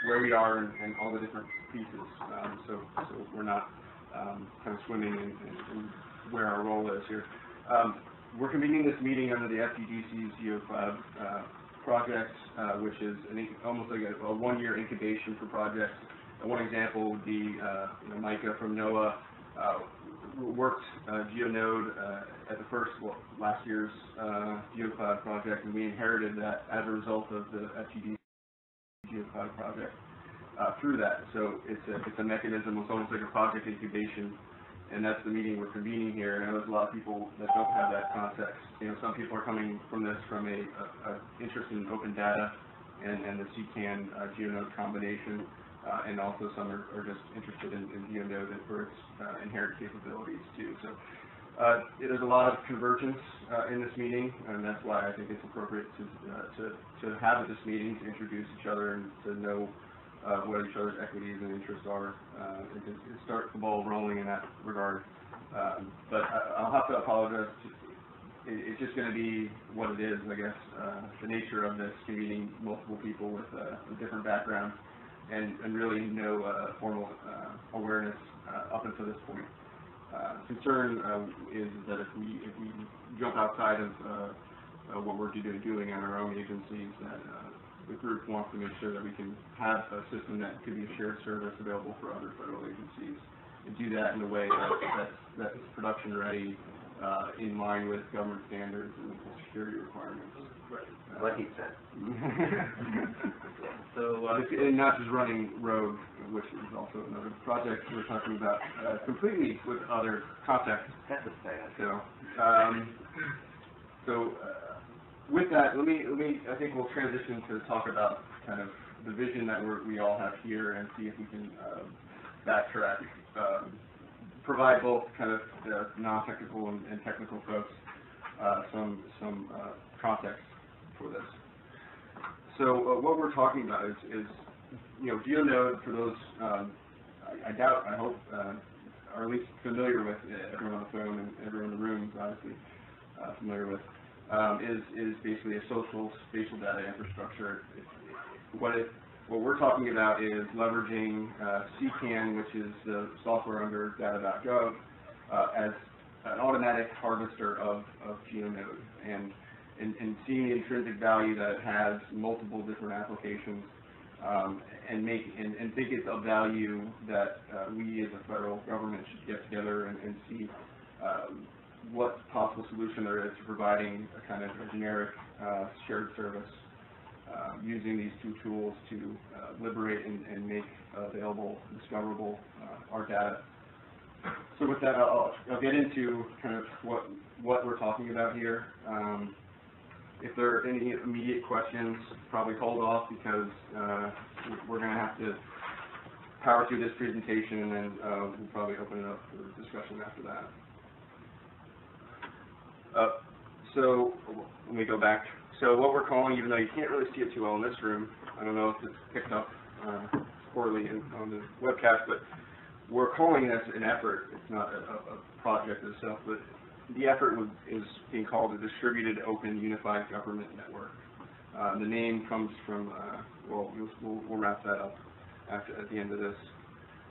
where we are and all the different pieces, so we're not kind of swimming in where our role is here. We're convening this meeting under the FGDC Geocloud project, which is almost like a one-year incubation for projects. One example would be Micah from NOAA worked Geonode at the first, last year's Geocloud project, and we inherited that as a result of the FGDC Geocloud project through that. So it's a mechanism. It's almost like a project incubation, and that's the meeting we're convening here. And there's a lot of people that don't have that context. Some people are coming from this from a interest in open data and the CKAN Geonode combination. And also some are just interested in Geonode for its inherent capabilities too. So there's a lot of convergence in this meeting, and that's why I think it's appropriate to have this meeting to introduce each other and to know what each other's equities and interests are, and to start the ball rolling in that regard. But I'll have to apologize. It's just going to be what it is, I guess. The nature of this convening multiple people with different backgrounds. And really no formal awareness up until this point. Concern is that if we jump outside of what we're doing on our own agencies, that the group wants to make sure that we can have a system that could be a shared service available for other federal agencies, and do that in a way that's production ready, in line with government standards and security requirements. Right. What he said. So, and not just running rogue, which is also another project we're talking about, completely with other context. So, with that, I think we'll transition to talk about kind of the vision that we all have here, and see if we can backtrack. Provide both kind of non-technical and technical folks some context for this. So what we're talking about is Geonode, for those I hope are at least familiar with, everyone on the phone and everyone in the room is obviously familiar with, is basically a social spatial data infrastructure. What we're talking about is leveraging CKAN, which is the software under data.gov, as an automatic harvester of Geonode, and seeing the intrinsic value that it has, multiple different applications, and think it's of value that we as a federal government should get together and see what possible solution there is to providing a kind of a generic shared service. Using these two tools to liberate and make available, discoverable our data. So with that, I'll get into kind of what we're talking about here. If there are any immediate questions, probably hold off, because we're going to have to power through this presentation, and then we'll probably open it up for discussion after that. So let me go back. So what we're calling, even though you can't really see it too well in this room, I don't know if it's picked up poorly on the webcast, but we're calling this an effort. It's not a project itself, but the effort is being called a Distributed Open Unified Government Network. The name comes from, well, we'll wrap that up at the end of this,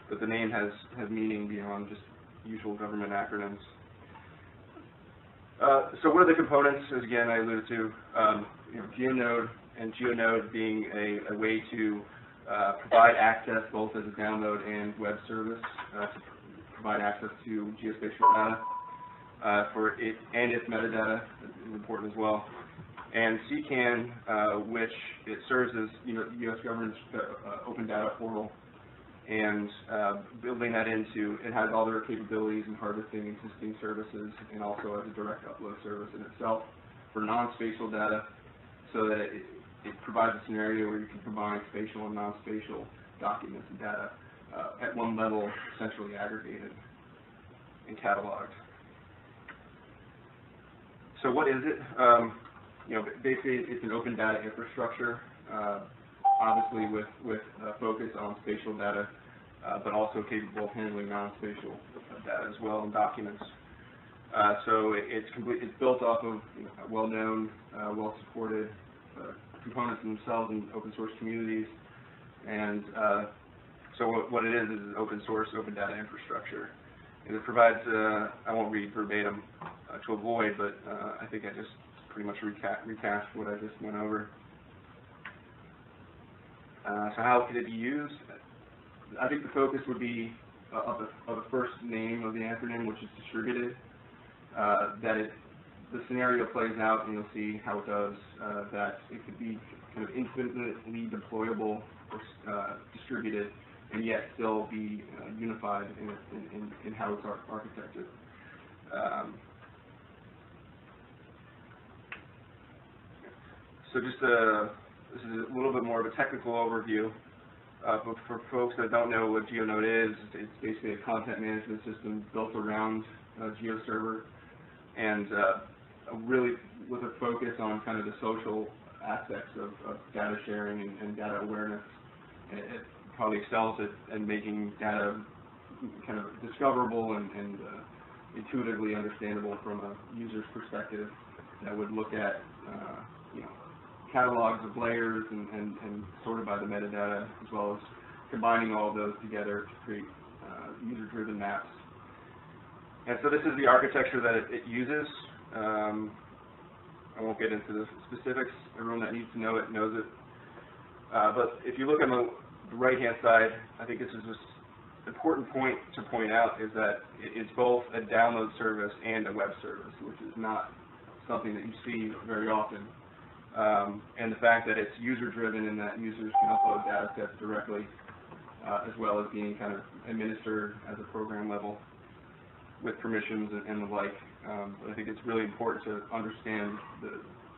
but the name has meaning beyond just usual government acronyms. So what are the components, as again I alluded to, Geonode and Geonode being a way to provide access both as a download and web service, to provide access to geospatial data for it and its metadata is important as well. And CKAN, which it serves as U.S. government's open data portal, and building that into, it has all their capabilities in harvesting existing services, and also as a direct upload service in itself for non-spatial data, so that it provides a scenario where you can combine spatial and non-spatial documents and data at one level, centrally aggregated and cataloged. So what is it? Basically it's an open data infrastructure, obviously with a focus on spatial data, but also capable of handling non-spatial data as well, and documents. So it's built off of well-known, well-supported components themselves in open source communities, And so what it is open source, open data infrastructure. And it provides, I won't read verbatim to avoid, but I think I just pretty much recast what I just went over. So how could it be used? I think the focus would be of the first name of the acronym, which is distributed. The scenario plays out, and you'll see how it does, that it could be kind of infinitely deployable or distributed, and yet still be unified in how it's architected. So just this is a little bit more of a technical overview, but for folks that don't know what Geonode is, it's basically a content management system built around GeoServer, and really with a focus on kind of the social aspects of data sharing and data awareness. It probably excels at making data kind of discoverable and intuitively understandable from a user's perspective that would look at catalogs of layers and sorted by the metadata, as well as combining all of those together to create user-driven maps. And so this is the architecture that it uses. I won't get into the specifics. Everyone that needs to know it knows it. But if you look on the right-hand side, I think this is an important point to point out, is that it's both a download service and a web service, which is not something that you see very often. And the fact that it's user-driven and that users can upload data sets directly, as well as being kind of administered at the program level with permissions and the like. But I think it's really important to understand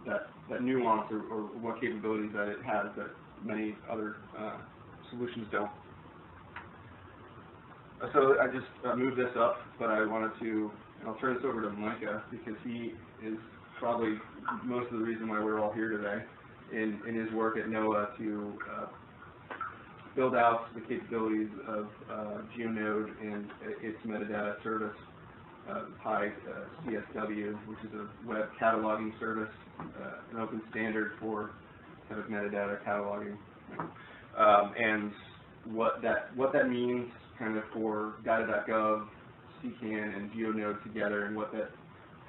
that nuance or what capabilities that it has that many other solutions don't. So I just moved this up, but I wanted to, I'll turn this over to Micah, because he is probably most of the reason why we're all here today in his work at NOAA to build out the capabilities of Geonode and its metadata service, CSW, which is a web cataloging service, an open standard for kind of metadata cataloging, and what that means kind of for data.gov, CKAN, and Geonode together, and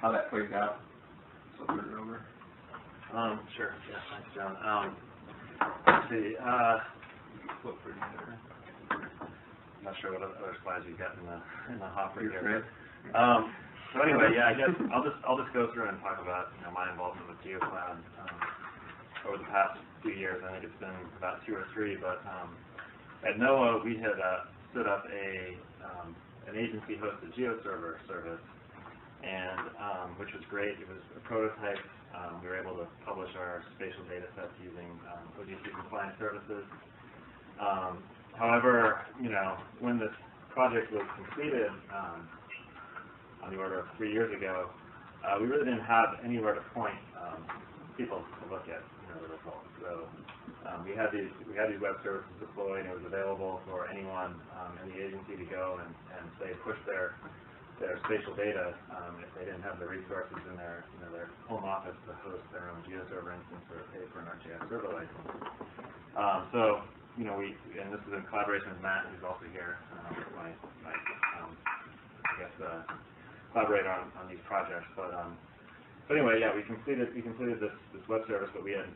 how that plays out. So I'll turn it over. Sure. Yeah. Thanks, John. Let's see. Flip for you there. I'm not sure what other slides you got in the hopper here. So anyway, yeah, I guess I'll just go through and talk about my involvement with Geocloud over the past few years. I think it's been about 2 or 3, but at NOAA we had stood up an agency-hosted GeoServer service, and which was great. It was a prototype. We were able to publish our spatial data sets using OGC compliant services. However, when this project was completed on the order of 3 years ago, we really didn't have anywhere to point people to look at the results. So we had these web services deployed, and it was available for anyone in the agency to go and say push their spatial data if they didn't have the resources in their home office to host their own GeoServer instance or pay for an ArcGIS server license. So and this is in collaboration with Matt, who's also here, my collaborator on these projects. But anyway, yeah, we completed this web service, but we had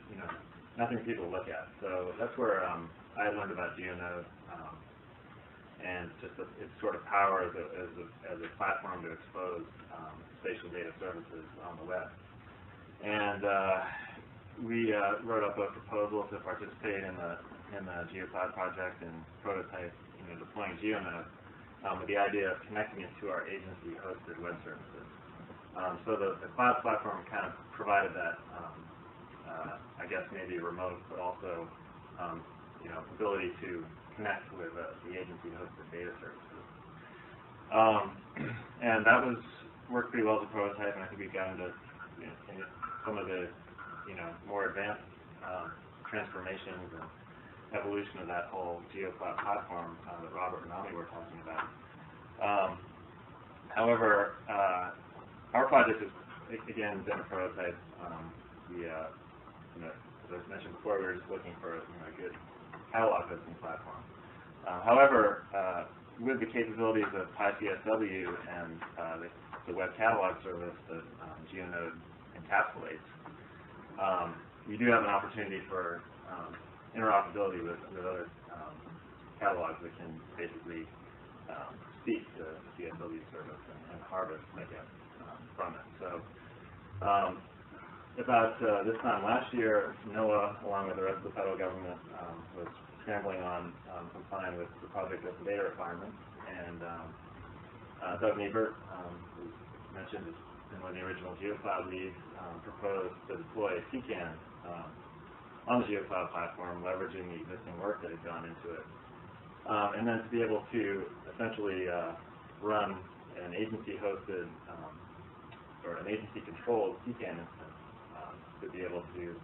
nothing for people to look at. So that's where I learned about Geonode, and just its sort of power as a platform to expose spatial data services on the web. And we wrote up a proposal to participate in the Geocloud project and prototype, deploying Geonode with the idea of connecting it to our agency-hosted web services. So the cloud platform kind of provided that, I guess maybe remote, but also ability to connect with the agency-hosted data services. And that worked pretty well as a prototype, and I think we got into some of the more advanced transformations and evolution of that whole Geocloud platform that Robert and Ami were talking about. However, our project is, again, been a prototype. As I mentioned before, we were just looking for a good catalog hosting platform. However, with the capabilities of PyCSW and the web catalog service that Geonode encapsulates, we do have an opportunity for interoperability with other catalogs that can basically speak to the CSW service and harvest data from it. So about this time last year, NOAA, along with the rest of the federal government, was scrambling on complying with the project open data requirements, and Doug Niebert, who mentioned has been one of the original Geocloud leads, proposed to deploy CKAN on the Geocloud platform, leveraging the existing work that had gone into it, and then to be able to essentially run an agency-hosted or an agency-controlled CKAN instance to be able to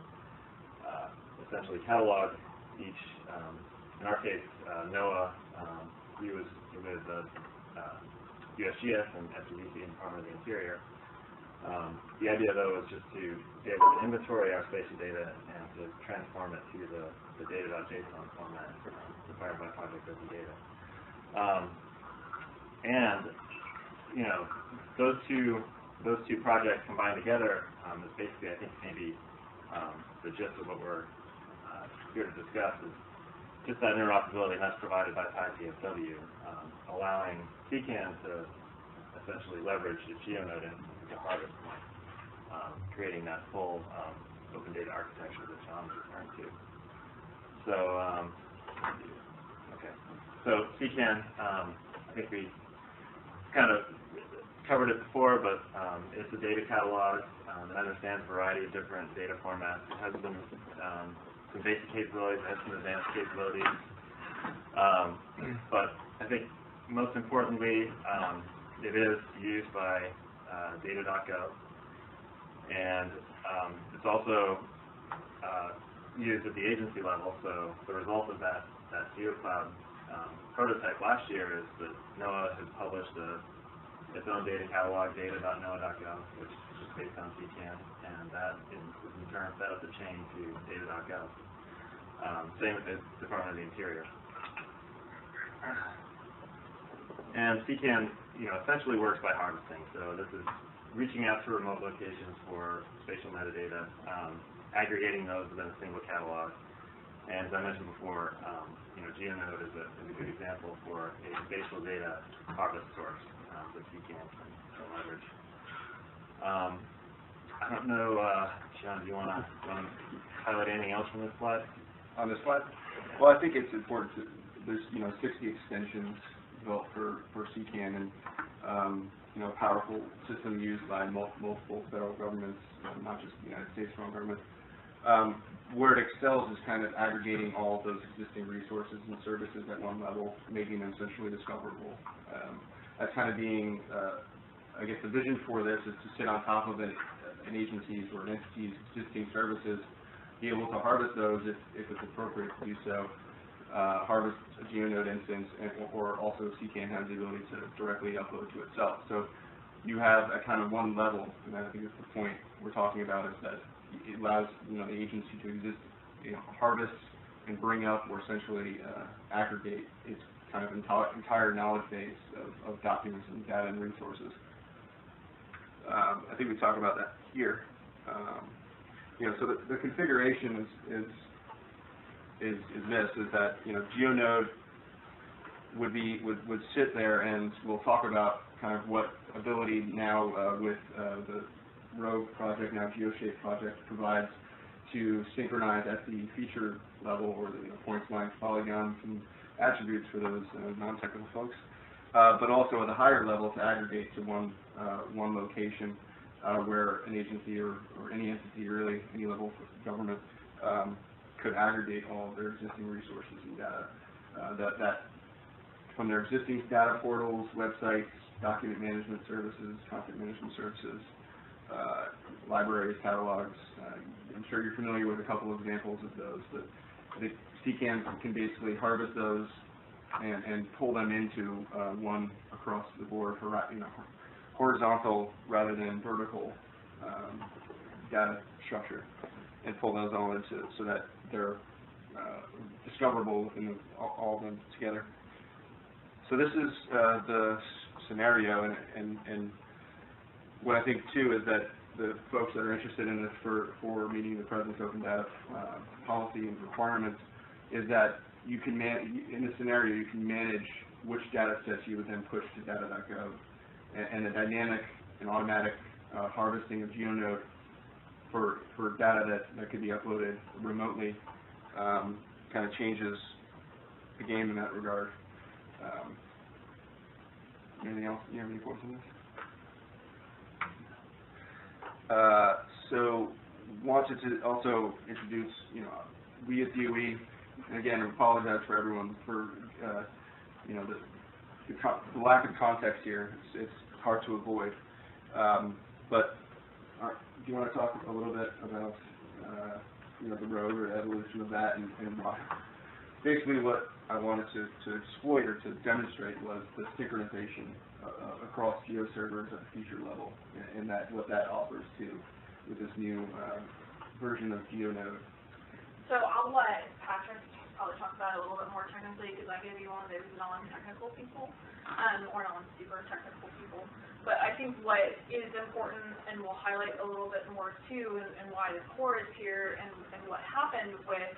essentially catalog each, in our case, NOAA, we was with USGS and FGDC and Department of the Interior. The idea, though, was just to be able to inventory our spatial data and to transform it to the data.json format required by Project Open Data. And you know, those two projects combined together is basically, I think, maybe the gist of what we're here to discuss is just that interoperability, and that's provided by PyCSW, allowing CKAN to essentially leverage the Geonode instance to harvest, creating that full open data architecture that John was referring to. So, okay. So CKAN, I think we kind of covered it before, but it's a data catalog that understands a variety of different data formats. It has some basic capabilities, it has some advanced capabilities, but I think most importantly, it is used by data.gov, and it's also used at the agency level. So the result of that Geocloud prototype last year is that NOAA has published its own data catalog, data.noaa.gov, which is based on CKAN, and that is in turn fed up the chain to data.gov. Same with the Department of the Interior. And CKAN, essentially works by harvesting. So this is reaching out to remote locations for spatial metadata, aggregating those within a single catalog. And as I mentioned before, Geonode is a good example for a spatial data harvest source that CKAN can leverage. I don't know, John, do you want to highlight anything else from this slide? On this slide? Well, I think it's important to, there's 60 extensions built for CKAN, and a powerful system used by multiple federal governments, not just the United States federal government. Where it excels is kind of aggregating all of those existing resources and services at one level, making them centrally discoverable. That's kind of being, I guess the vision for this is to sit on top of an agency's or an entity's existing services, be able to harvest those if it's appropriate to do so, harvest a Geonode instance, or also CKAN has the ability to directly upload to itself. So you have at kind of one level, and I think that's the point we're talking about, is that it allows the agency to exist, harvest and bring up, or essentially aggregate its kind of entire knowledge base of documents and data and resources. I think we talk about that here. So the configuration is that Geonode would sit there, and we'll talk about kind of what ability now with the Rogue project, now GeoShape project, provides to synchronize at the feature level, or the points, lines, polygons, and attributes for those non-technical folks, but also at a higher level to aggregate to one location where an agency or any entity, really any level of government, could aggregate all of their existing resources and data that from their existing data portals, websites, document management services, content management services, libraries, catalogs. I'm sure you're familiar with a couple of examples of those, but I think CKAN can basically harvest those and pull them into one across the board for horizontal rather than vertical data structure, and pull those all into, so that they're discoverable within all of them together. So this is the scenario, and what I think too is that the folks that are interested in this for meeting the President's Open Data policy and requirements is that you can in this scenario you can manage which data sets you would then push to data.gov, and the dynamic and automatic harvesting of Geonode for data that could be uploaded remotely kind of changes the game in that regard. Anything else? You have any questions on this? So wanted to also introduce, we at DOE, and again, apologize for everyone for, the lack of context here. It's hard to avoid. But do you want to talk a little bit about, the road or the evolution of that and why? Basically, what I wanted to exploit or to demonstrate was the synchronization across geoservers at the feature level, and what that offers too with this new version of Geonode. So I'll let Patrick probably talk about it a little bit more technically, because I gave you one of those non-technical people, or non-super technical people. But I think what is important, and we'll highlight a little bit more too, and why the core is here, and what happened with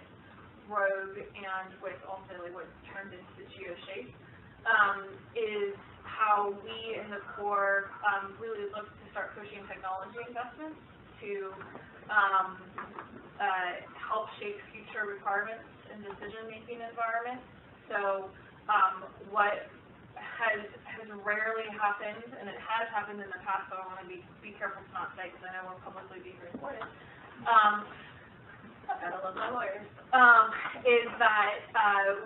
Rogue and with ultimately what's turned into the GeoShape, is how we in the core really look to start pushing technology investments to help shape future requirements in decision-making environments. So what has rarely happened, and it has happened in the past, so I want to be careful to not say, because I know we're publicly being recorded. I've got to love my lawyers. Is that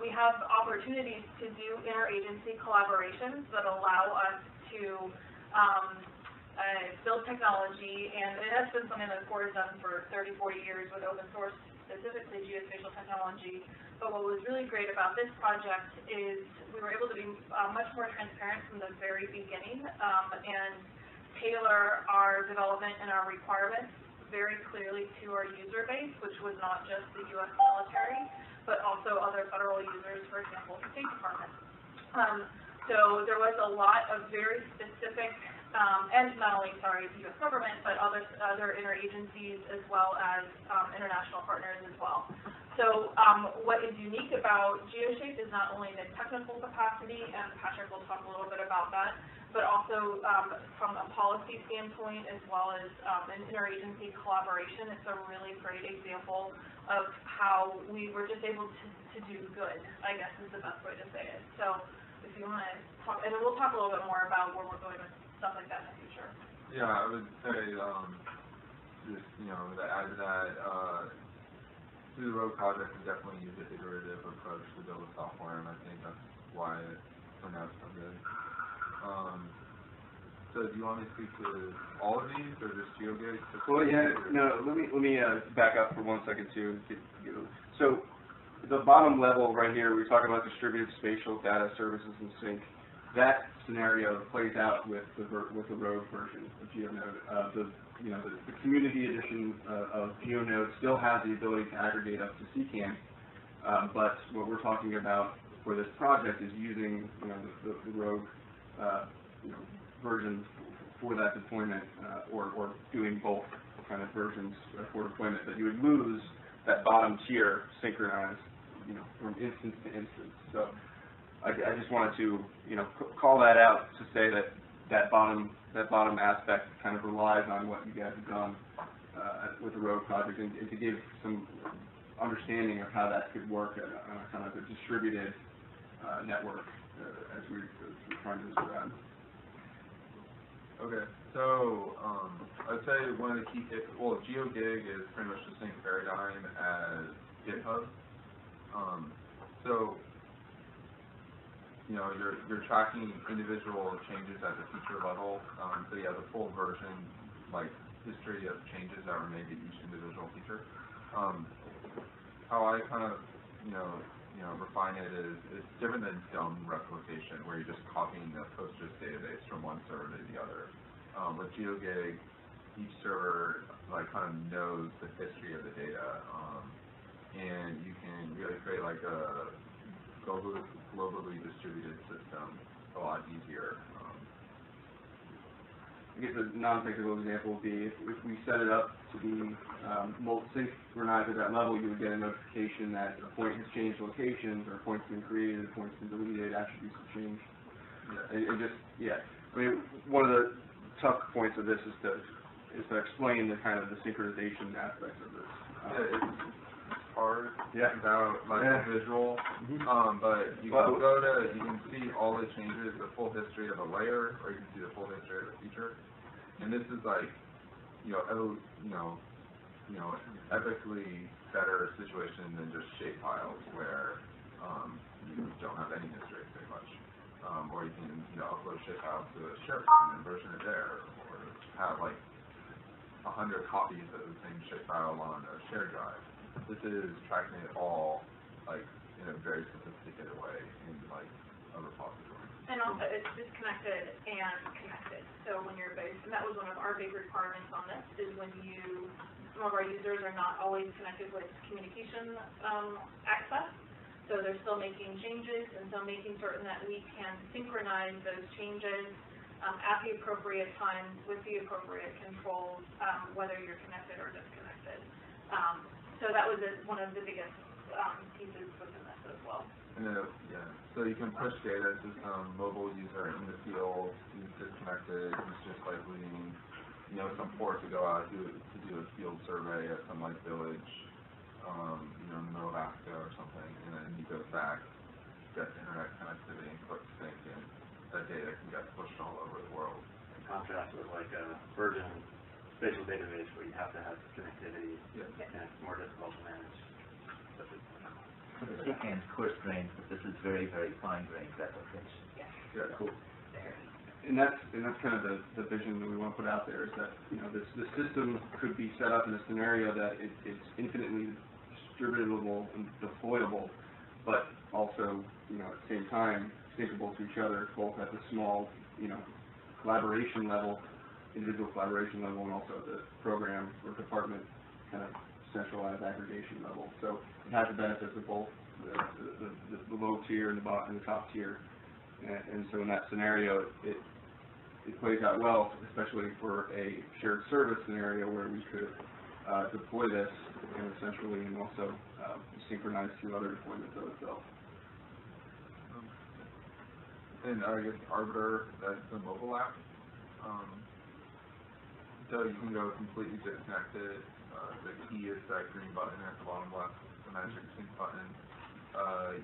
we have opportunities to do interagency collaborations that allow us to build technology, and it has been something that the core has done for 30, 40 years with open source, specifically geospatial technology. But what was really great about this project is we were able to be much more transparent from the very beginning and tailor our development and our requirements very clearly to our user base, which was not just the U.S. military, but also other federal users, for example, the State Department. So there was a lot of very specific, and not only, the U.S. government, but other interagencies as well as international partners as well. So what is unique about GeoShape is not only the technical capacity, and Patrick will talk a little bit about that, but also from a policy standpoint as well as an interagency collaboration. It's a really great example of how we were just able to do good, I guess is the best way to say it. So if you want to talk, and we'll talk a little bit more about where we're going with stuff like that in the future. Yeah, I would say, just, to add to that, through the Rogue project, we definitely use an iterative approach to build a software, and I think that's why it turned out so good. So do you want me to speak to all of these, or just GeoGig? Well, yeah, no, let me back up for 1 second too. So the bottom level right here, we talk about distributed spatial data services and sync. That scenario plays out with the Rogue version of Geonode. The community edition of Geonode still has the ability to aggregate up to CKAN, but what we're talking about for this project is using the Rogue version for that deployment, or doing both kind of versions for deployment. But you would lose that bottom tier synchronized, from instance to instance. So I just wanted to, call that out to say that bottom aspect kind of relies on what you guys have done with the Rogue project, and to give some understanding of how that could work on a kind of a distributed network as we're trying to describe. Okay, so I'd say one of the key GeoGig is pretty much the same paradigm as GitHub. So you're tracking individual changes at the feature level. So you have the full version, like history of changes that were made to each individual feature. How I kind of refine it is it's different than dumb replication, where you're just copying the Postgres database from one server to the other. With GeoGig, each server kind of knows the history of the data, and you can really create like a globally distributed system a lot easier. I guess a non-technical example would be if we set it up to be synchronized at that level, you would get a notification that a point has changed locations, or a point's been created, a point's been deleted, attributes have changed. Yeah. I mean, one of the tough points of this is to explain the kind of the synchronization aspects of this. It's hard Yeah. without like a visual, but you can see all the changes, the full history of a layer, or you can see the full history of a feature. And this is like, epically better situation than just shape files where you don't have any history pretty much. Or you can upload shape files to a shared and version it there, or have like 100 copies of the same shape file on a shared drive. This is tracking it all like in a very sophisticated way in like a repository. And also, it's disconnected and connected. So when you're based, and that was one of our big requirements on this, is when some of our users are not always connected with communication access. So they're still making changes, and so making certain that we can synchronize those changes at the appropriate times with the appropriate controls, whether you're connected or disconnected. So that was one of the biggest pieces within this as well. And then, so you can push data to some mobile user in the field, who's disconnected, who's just like leaving, some port to go out to do a field survey at some like village, in the middle of Africa or something, and then he goes back, gets internet connectivity, and clicks sync, and that data can get pushed all over the world. In contrast with like a version spatial database where you have to have connectivity, and it's more difficult to manage. CKAN's coarse-grained, but this is very, very fine-grained replication. Yeah, cool. And that's kind of the vision that we want to put out there, is that this system could be set up in a scenario that it's infinitely distributable and deployable, but also at the same time syncable to each other, both at the small collaboration level, individual collaboration level, and also at the program or department kind of centralized aggregation level. So it has the benefits of both the low tier and the top tier. And so in that scenario, it plays out well, especially for a shared service scenario where we could deploy this centrally and also synchronize to other deployments of itself. And I guess Arbiter, that's the mobile app. So you can go completely disconnected. The key is that green button at the bottom left, the magic sync button.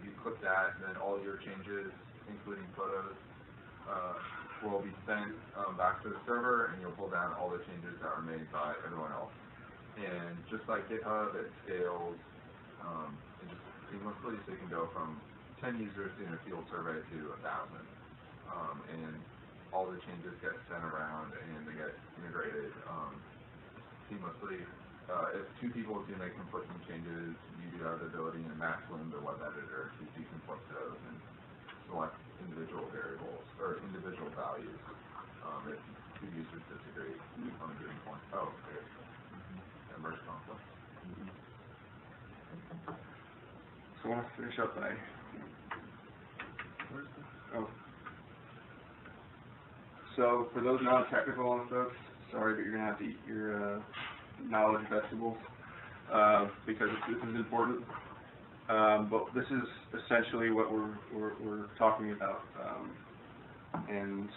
You click that, and then all your changes, including photos, will be sent back to the server, and you'll pull down all the changes that were made by everyone else. And just like GitHub, it scales just seamlessly, so you can go from 10 users doing a field survey to 1,000. And all the changes get sent around, and they get integrated seamlessly. If two people do make conflicting changes, you do have the ability in Maxwin, the web editor, to deconflict those and select individual variables or individual values if two users disagree on a given point. Oh, there you go. Merge conflict. So I want to finish up by, where's this? Oh. So for those non-technical folks, sorry, but you're going to have to eat your knowledge vegetables because this is important. But this is essentially what we're talking about. And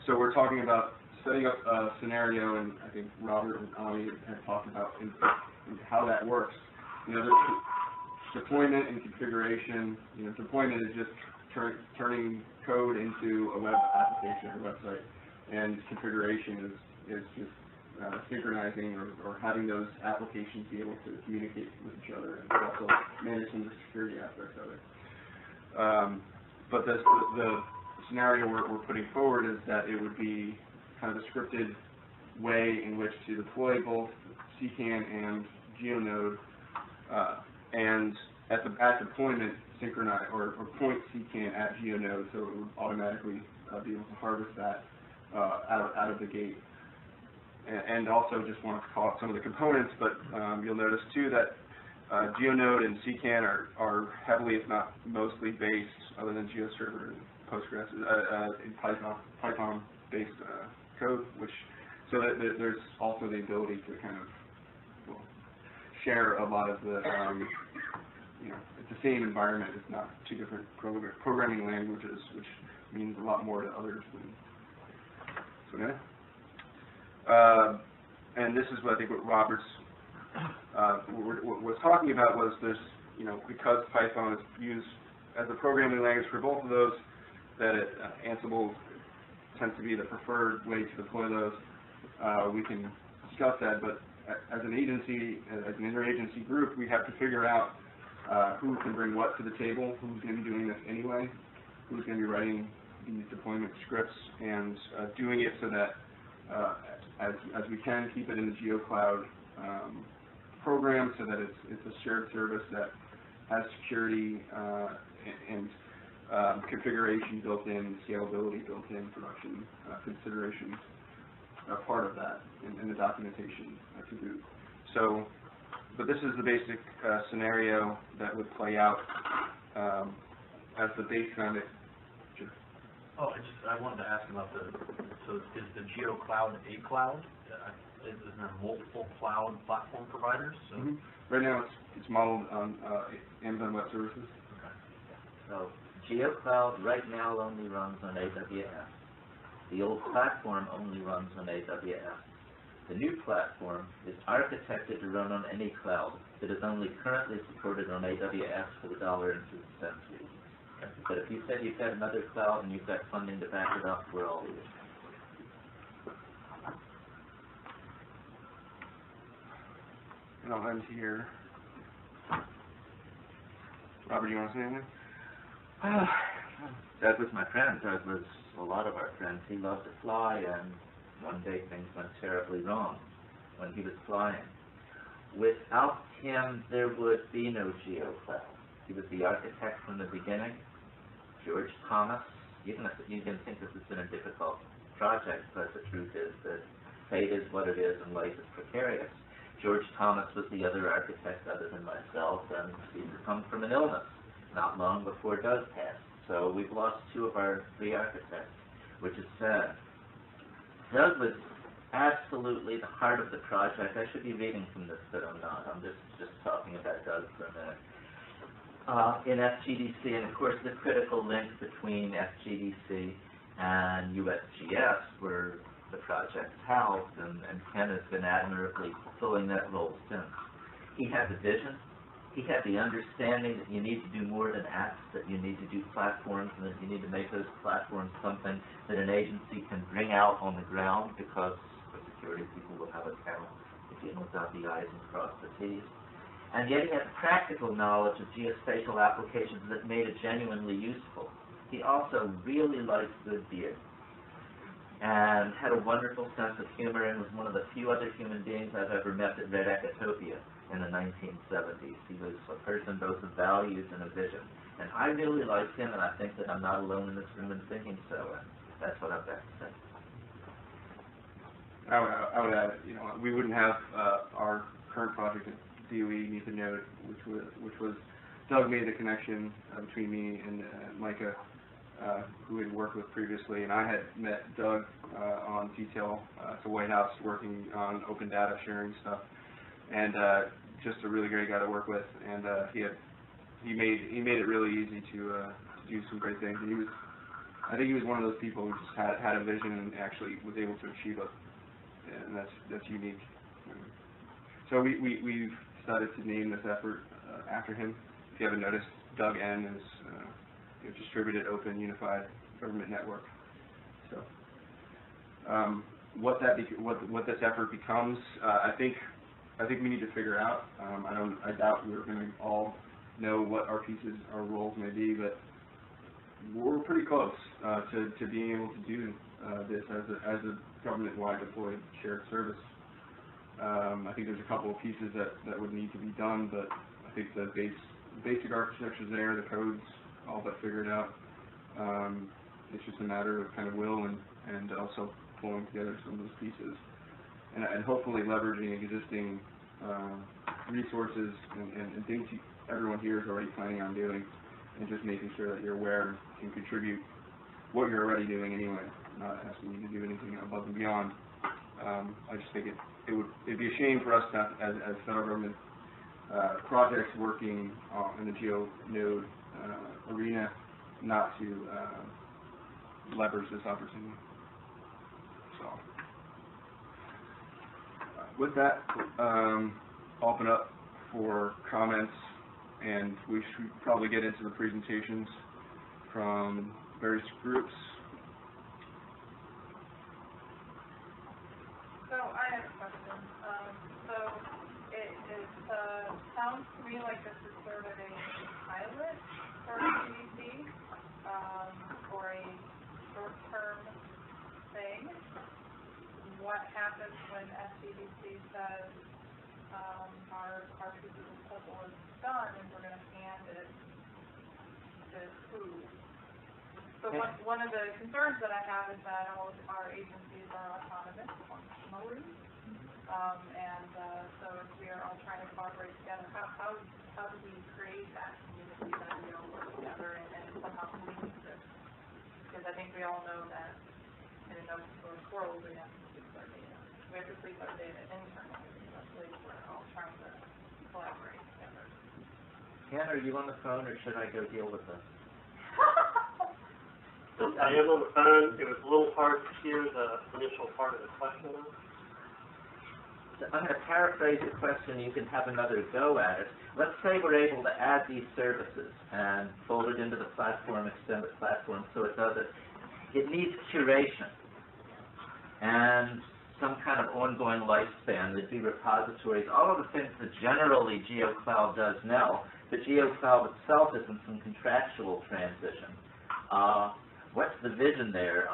so we're talking about setting up a scenario, and I think Robert and Ami had talked about how that works. The deployment and configuration. Deployment is just turning code into a web application or website, and configuration is just synchronizing or having those applications be able to communicate with each other and also manage some of the security aspects of it. But the scenario we're putting forward is that it would be kind of a scripted way in which to deploy both CKAN and Geonode, and at deployment synchronize or point CKAN at Geonode, so it would automatically be able to harvest that out of the gate. And also just want to call out some of the components, but you'll notice too that Geonode and CKAN are heavily, if not mostly, based, other than GeoServer and Postgres, in Python-based code, which so that there's also the ability to kind of share a lot of the, it's the same environment. It's not two different programming languages, which means a lot more to others than. So yeah. And this is what I think what Robert's was talking about was there's, because Python is used as a programming language for both of those, that Ansible tends to be the preferred way to deploy those. We can discuss that, but as an agency, as an interagency group, we have to figure out who can bring what to the table, who's going to be doing this anyway, who's going to be writing these deployment scripts, and doing it so that as we can keep it in the Geocloud program, so that it's a shared service that has security and configuration built in, scalability built in, production considerations part of that, and the documentation to boot. So, but this is the basic scenario that would play out as the base foundation. Oh, I wanted to ask about so is the Geocloud a cloud? Is there multiple cloud platform providers? So Right now it's modeled on Amazon Web Services. Okay. So Geocloud right now only runs on AWS. The old platform only runs on AWS. The new platform is architected to run on any cloud. It is only currently supported on AWS for the $0.02 reasons. But if you said you've got another cloud and you've got funding to back it up, we're all ears. And I'll end here. Robert, you want to say anything? Doug was my friend. Doug was a lot of our friends. He loved to fly, and one day things went terribly wrong when he was flying. Without him, there would be no Geocloud. He was the architect from the beginning. George Thomas, you can think this has been a difficult project, but the truth is that fate is what it is and life is precarious. George Thomas was the other architect other than myself, and he succumbed from an illness not long before Doug passed. So we've lost two of our three architects, which is sad. Doug was absolutely the heart of the project. I should be reading from this, but I'm not. I'm just talking about Doug for a minute. In FGDC, and of course the critical link between FGDC and USGS were the project's housed, and Ken has been admirably fulfilling that role since. He had the vision, he had the understanding that you need to do more than apps, that you need to do platforms, and that you need to make those platforms something that an agency can bring out on the ground, because the security people will have a talent to get without the I's and cross the T's. And yet he had practical knowledge of geospatial applications that made it genuinely useful. He also really liked good beer and had a wonderful sense of humor, and was one of the few other human beings I've ever met that read Ecotopia in the 1970s. He was a person both of values and a vision. And I really liked him, and I think that I'm not alone in this room in thinking so, and that's what I've got to say. I would add, we wouldn't have our current project at DOE need to note, which was Doug made the connection between me and Micah, who we had worked with previously, and I had met Doug on detail at the White House working on open data sharing stuff, and just a really great guy to work with, and he made it really easy to do some great things. And I think he was one of those people who just had a vision and actually was able to achieve it, and that's unique. So we've decided to name this effort after him. If you haven't noticed, Doug N is distributed, open, unified government network. So what this effort becomes, I think we need to figure out. I doubt we're going to all know what our roles may be, but we're pretty close to being able to do this as a government-wide deployed shared service. I think there's a couple of pieces that would need to be done, but I think the basic architecture's there, the code's all but figured out. It's just a matter of kind of will and also pulling together some of those pieces, and hopefully leveraging existing resources and things everyone here is already planning on doing, and just making sure that you're aware and can contribute what you're already doing anyway, not asking you to do anything above and beyond. I just think it'd be a shame for us to, as federal government projects working in the Geonode arena, not to leverage this opportunity. So, with that, I'll open up for comments, and we should probably get into the presentations from various groups. So I have a question. So it sounds to me like this is sort of a pilot for FGDC, or a short-term thing. What happens when FGDC says our piece of the puzzle is done and we're going to hand it to who? So one of the concerns that I have is that all of our agencies are autonomous functionally, so if we are all trying to collaborate together, how do we create that community that we all work together and somehow coexist? Because I think we all know that in an open source world we have to sleep our data. We have to sleep our data internally, especially if we're all trying to collaborate together. Hannah, are you on the phone, or should I go deal with this? I am on the phone. It was a little hard to hear the initial part of the question. So I'm going to paraphrase the question. You can have another go at it. Let's say we're able to add these services and fold it into the platform, extend the platform so it does it. It needs curation and some kind of ongoing lifespan. There'd be repositories, all of the things that generally Geocloud does now, but Geocloud itself is in some contractual transition. What's the vision there?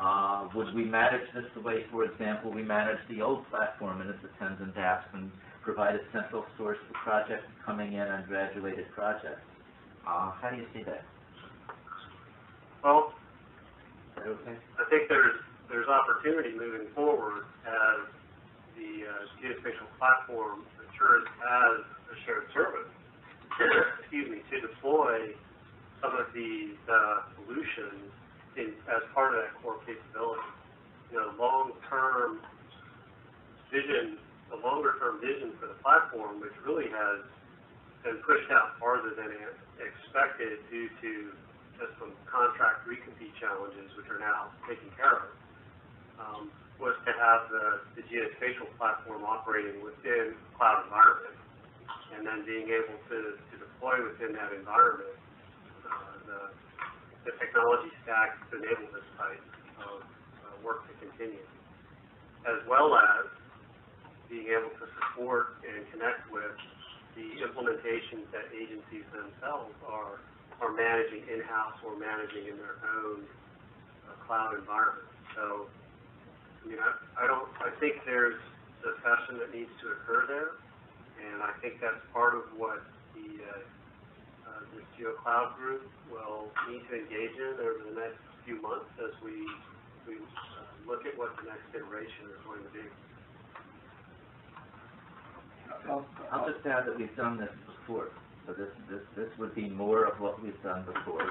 Would we manage this the way, for example, we managed the old platform and its attendant apps and provide a central source for projects coming in on graduated projects? How do you see that? Well, Okay. I think there's opportunity moving forward as the geospatial platform matures as a shared service. Excuse me, to deploy some of these solutions as part of that core capability. You know, long-term vision, the longer-term vision for the platform, which really has been pushed out farther than expected due to just some contract recompete challenges, which are now taken care of, was to have the geospatial platform operating within a cloud environment, and then being able to deploy within that environment the technology stack to enable this type of work to continue, as well as being able to support and connect with the implementations that agencies themselves are managing in-house or managing in their own cloud environment. So, you know, I think there's discussion that needs to occur there, and I think that's part of what this Geocloud group will need to engage in over the next few months as we look at what the next iteration is going to be. I'll just add that we've done this before, so this would be more of what we've done before.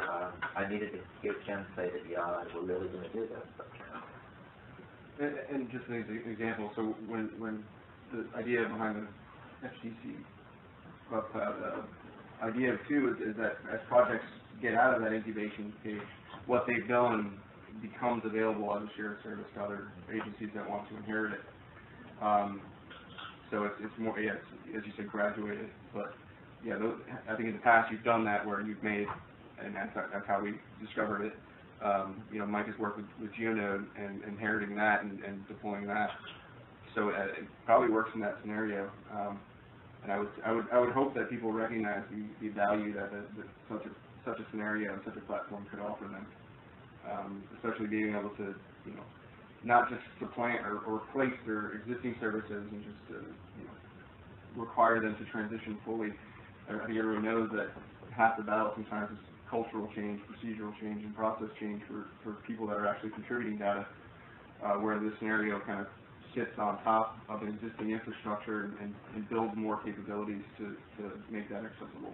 I needed to hear Jen say that, yeah, we're really going to do this. And just an example, so when the idea behind the FGDC Geocloud idea too is that as projects get out of that incubation stage, what they've done becomes available as a shared service to other agencies that want to inherit it. So it's more, yeah, as you said, graduated. But yeah, I think in the past you've done that where you've made, and that's how we discovered it. You know, Mike has worked with Geonode and inheriting that and deploying that. So it probably works in that scenario. And I would hope that people recognize the value that such a scenario and such a platform could offer them, especially being able to, you know, not just supplant or replace their existing services and just you know, require them to transition fully. I think everyone knows that half the battle sometimes is cultural change, procedural change, and process change for people that are actually contributing data, where this scenario kind of sits on top of an existing infrastructure and build more capabilities to make that accessible.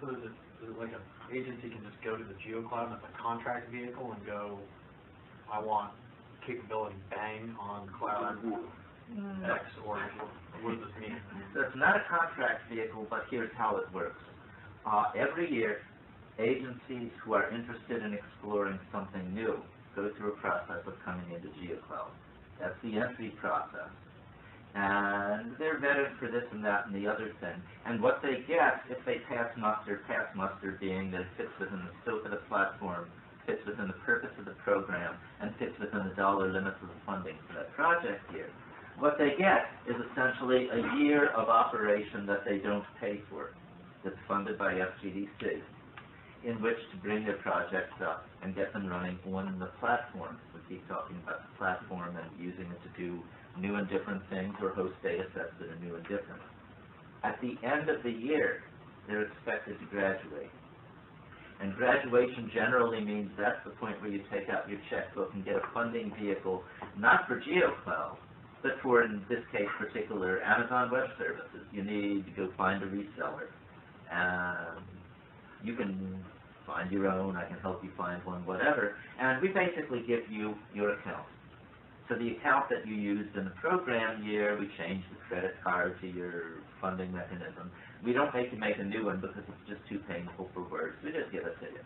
So is it like an agency can just go to the Geocloud as a contract vehicle and go, I want capability bang on cloud X, or what does this mean? So it's not a contract vehicle, but here's how it works. Every year, agencies who are interested in exploring something new go through a process of coming into Geocloud. That's the entry process. And they're vetted for this and that and the other thing. And what they get, if they pass muster being that it fits within the scope of the platform, fits within the purpose of the program, and fits within the dollar limits of the funding for that project year, what they get is essentially a year of operation that they don't pay for, that's funded by FGDC, in which to bring their projects up and get them running on the platform. We keep talking about the platform and using it to do new and different things or host data sets that are new and different. At the end of the year, they're expected to graduate. And graduation generally means that's the point where you take out your checkbook and get a funding vehicle, not for Geocloud, but for, in this case particular, Amazon Web Services. You need to go find a reseller. And you can find your own, I can help you find one, whatever. And we basically give you your account. So the account that you used in the program year, we change the credit card to your funding mechanism. We don't make you make a new one because it's just too painful for words. We just give it to you.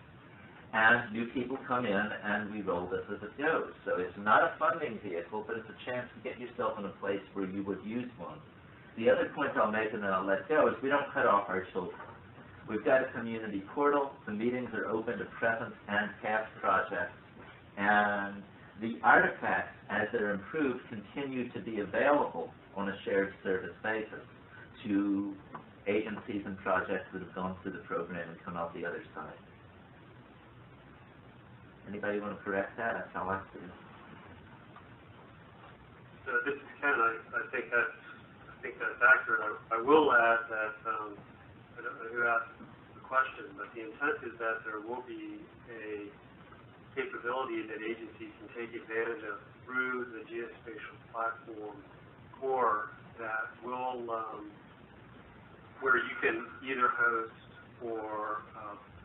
And new people come in and we roll this as it goes. So it's not a funding vehicle, but it's a chance to get yourself in a place where you would use one. The other point I'll make and then I'll let go is we don't cut off our children. We've got a community portal. The meetings are open to present and past projects. And the artifacts, as they're improved, continue to be available on a shared service basis to agencies and projects that have gone through the program and come out the other side. Anybody want to correct that? That's how I see it. This is Ken. I think that's accurate. I will add that I don't know who asked the question, but the intent is that there will be a capability that agencies can take advantage of through the geospatial platform core that will, where you can either host or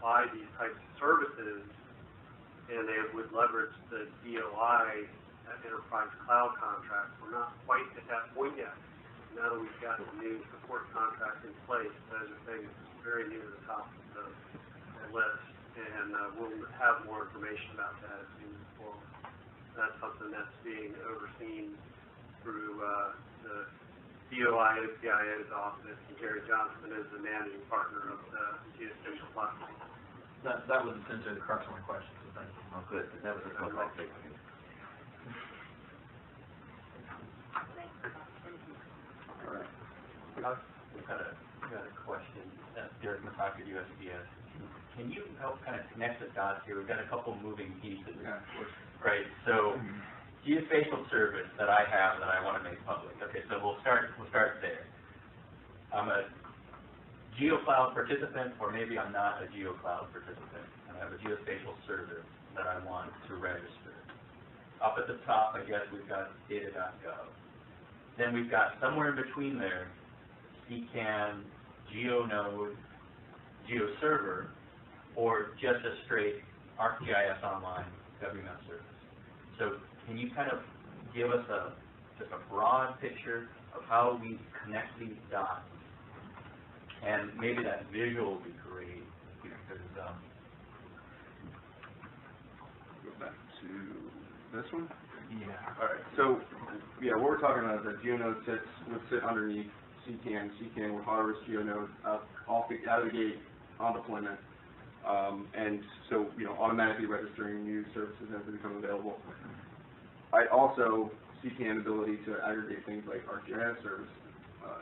buy these types of services, and they would leverage the DOI enterprise cloud contract. We're not quite at that point yet. Now that we've got the new support contract in place, those are things very near the top of the list. And we'll have more information about that as we move forward. That's something that's being overseen through the DOI OCIO's office, and Gary Johnson is the managing partner of the geospatial platform. That was essentially the crux of my question, so thank you. Oh, good. That was a good question. All right. I've got a question. Derek Mataka, USPS. Can you help kind of connect the dots here? We've got a couple moving pieces, right? So, geospatial service that I have that I want to make public. Okay, so we'll start there. I'm a Geocloud participant, or maybe I'm not a Geocloud participant, and I have a geospatial service that I want to register. Up at the top, I guess we've got data.gov. Then we've got somewhere in between there, CKAN, Geonode, GeoServer, or just a straight ArcGIS Online WMS service. So can you kind of give us just a broad picture of how we connect these dots? And maybe that visual would be great, because Go back to this one. Yeah. All right. So, yeah, what we're talking about is that Geonode would sit underneath CKAN. CKAN would harvest Geonode out of the gate on deployment, and so automatically registering new services as they become available. I also CKAN ability to aggregate things like ArcGIS services,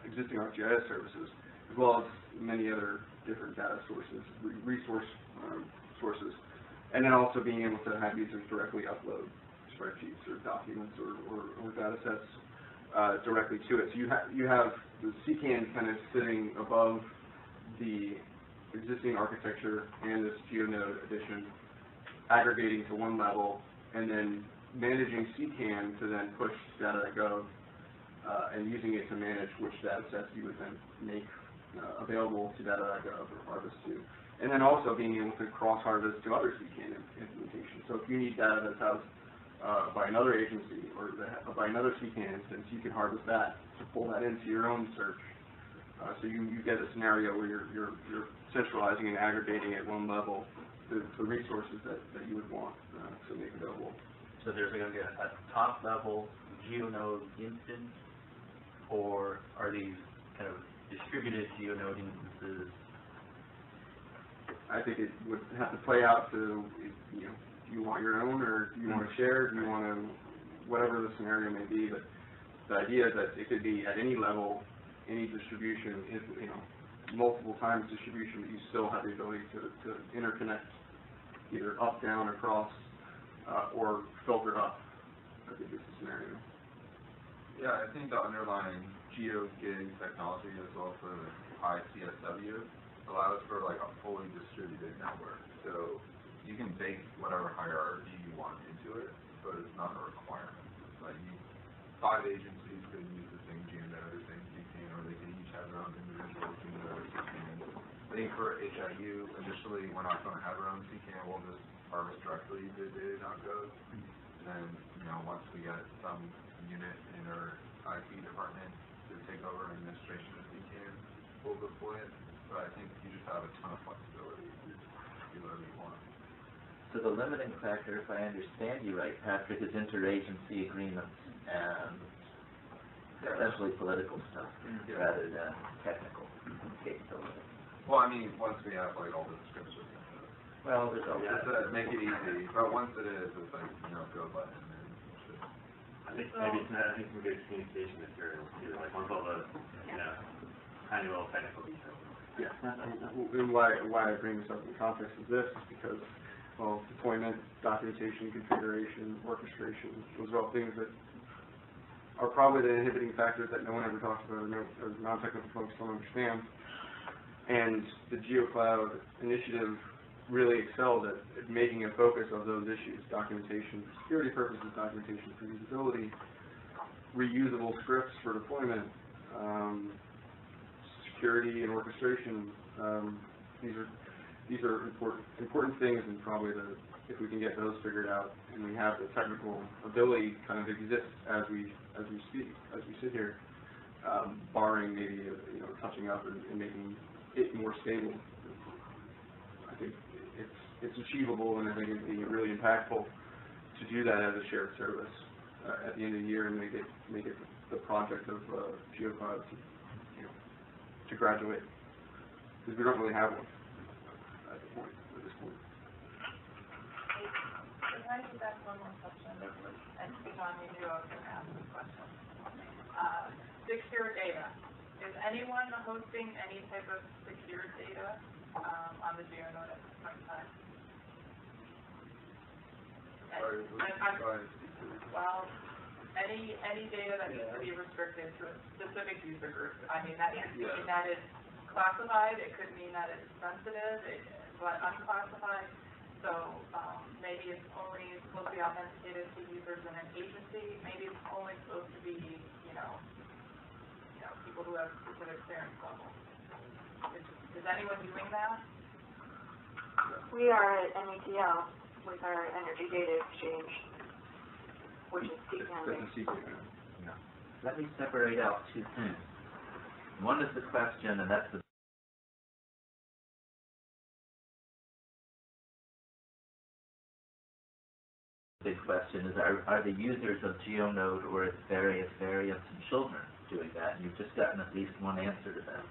existing ArcGIS services, as well as many other different data sources, resource sources, and then also being able to have users directly upload spreadsheets or documents or data sets directly to it. So you have the CKAN kind of sitting above the existing architecture and this Geonode addition, aggregating to one level, and then managing CKAN to then push data.gov, and using it to manage which data sets you would then make available to data.gov or harvest to. And then also being able to cross-harvest to other CKAN implementations. So if you need data that's housed by another agency or by another CKAN instance, you can harvest that to pull that into your own search. So you get a scenario where you're centralizing and aggregating at one level the resources that you would want to make available. So there's going to be a top level Geonode instance, or are these kind of distributed Geonode instances? I think it would have to play out to, you know, do you want your own, or do you want to share, do you want to, whatever the scenario may be, but the idea is that it could be at any level, any distribution, you know, multiple times distribution, but you still have the ability to interconnect either up, down, across, or filter up, I think is the scenario. Yeah, I think the underlying GeoGig technology as well for ICSW allows for like a fully distributed network. So you can bake whatever hierarchy you want into it, but it's not a requirement. Like 5 agencies could use the same Geonode, the same CKAN, or they could each have their own individual Geonode or CKAN. I think for HIU, initially we're not going to have our own CKAN, we'll just harvest directly to data.gov. And then, you know, once we get some unit in our IT department to take over administration of CKAN, we'll deploy it. But I think you just have a ton of flexibility to do whatever you want. So the limiting factor, if I understand you right, Patrick, is interagency agreements and essentially political stuff rather than technical capability. Well, I mean, once we have like all the descriptions. Well, there's always Make it easy, but once it is, it's like, you know, go button and shit. I think maybe some good communication materials too, like one of those, you know, tiny little technical details. Yeah, and why I bring this up in the context of this is because, well, deployment, documentation, configuration, orchestration, those are all things that are probably the inhibiting factors that no one ever talks about, or non-technical folks don't understand. And the Geocloud initiative really excelled at making a focus of those issues: documentation for security purposes, documentation for usability, reusable scripts for deployment, security and orchestration. These are important things, and probably if we can get those figured out, and we have the technical ability kind of exists as we sit here, barring maybe touching up and making it more stable. I think it's achievable, and I think it'd be really impactful to do that as a shared service at the end of the year and make it the project of Geocloud to graduate, because we don't really have one at this point. Can I just ask one more question? And John, you knew I was going to ask this question. Secure data. Is anyone hosting any type of secure data on the Geonode at this point in time? Well, any data that needs to be restricted to a specific user group. I mean, that could mean that it's classified, it could mean that it's sensitive, but unclassified. So maybe it's only supposed to be authenticated to users in an agency. Maybe it's only supposed to be, people who have specific clearance level. Is anyone doing that? We are at NETL with our Energy Data Exchange, which is CKAN. Let me separate out 2 things. One is the question, and that's the big question, is are the users of Geonode or its various variants and children doing that? And you've just gotten at least one answer to that.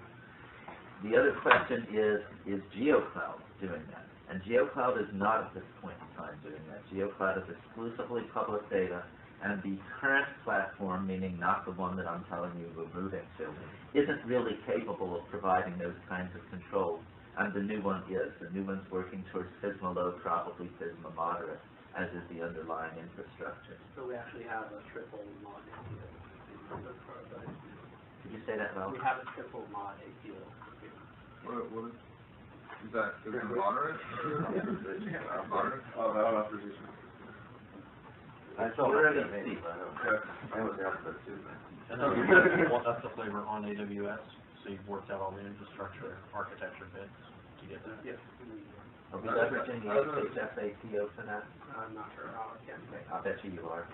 The other question is Geocloud doing that? And Geocloud is not at this point in time doing that. Geocloud is exclusively public data, and the current platform, meaning not the one that I'm telling you we're moving to, isn't really capable of providing those kinds of controls, and the new one is. The new one's working towards FISMA low, probably FISMA moderate, as is the underlying infrastructure. So we actually have a triple mod APO. Did you say that, Val? We have a triple mod APO. What is that? Is it moderate? Moderate? Oh, that authorization. I saw that. That was alphabet too. That's the flavor on AWS, so you've worked out all the infrastructure, architecture bits to get that? Yes. Are we leveraging the HFATO for that? I'm not sure how I can. I bet you are.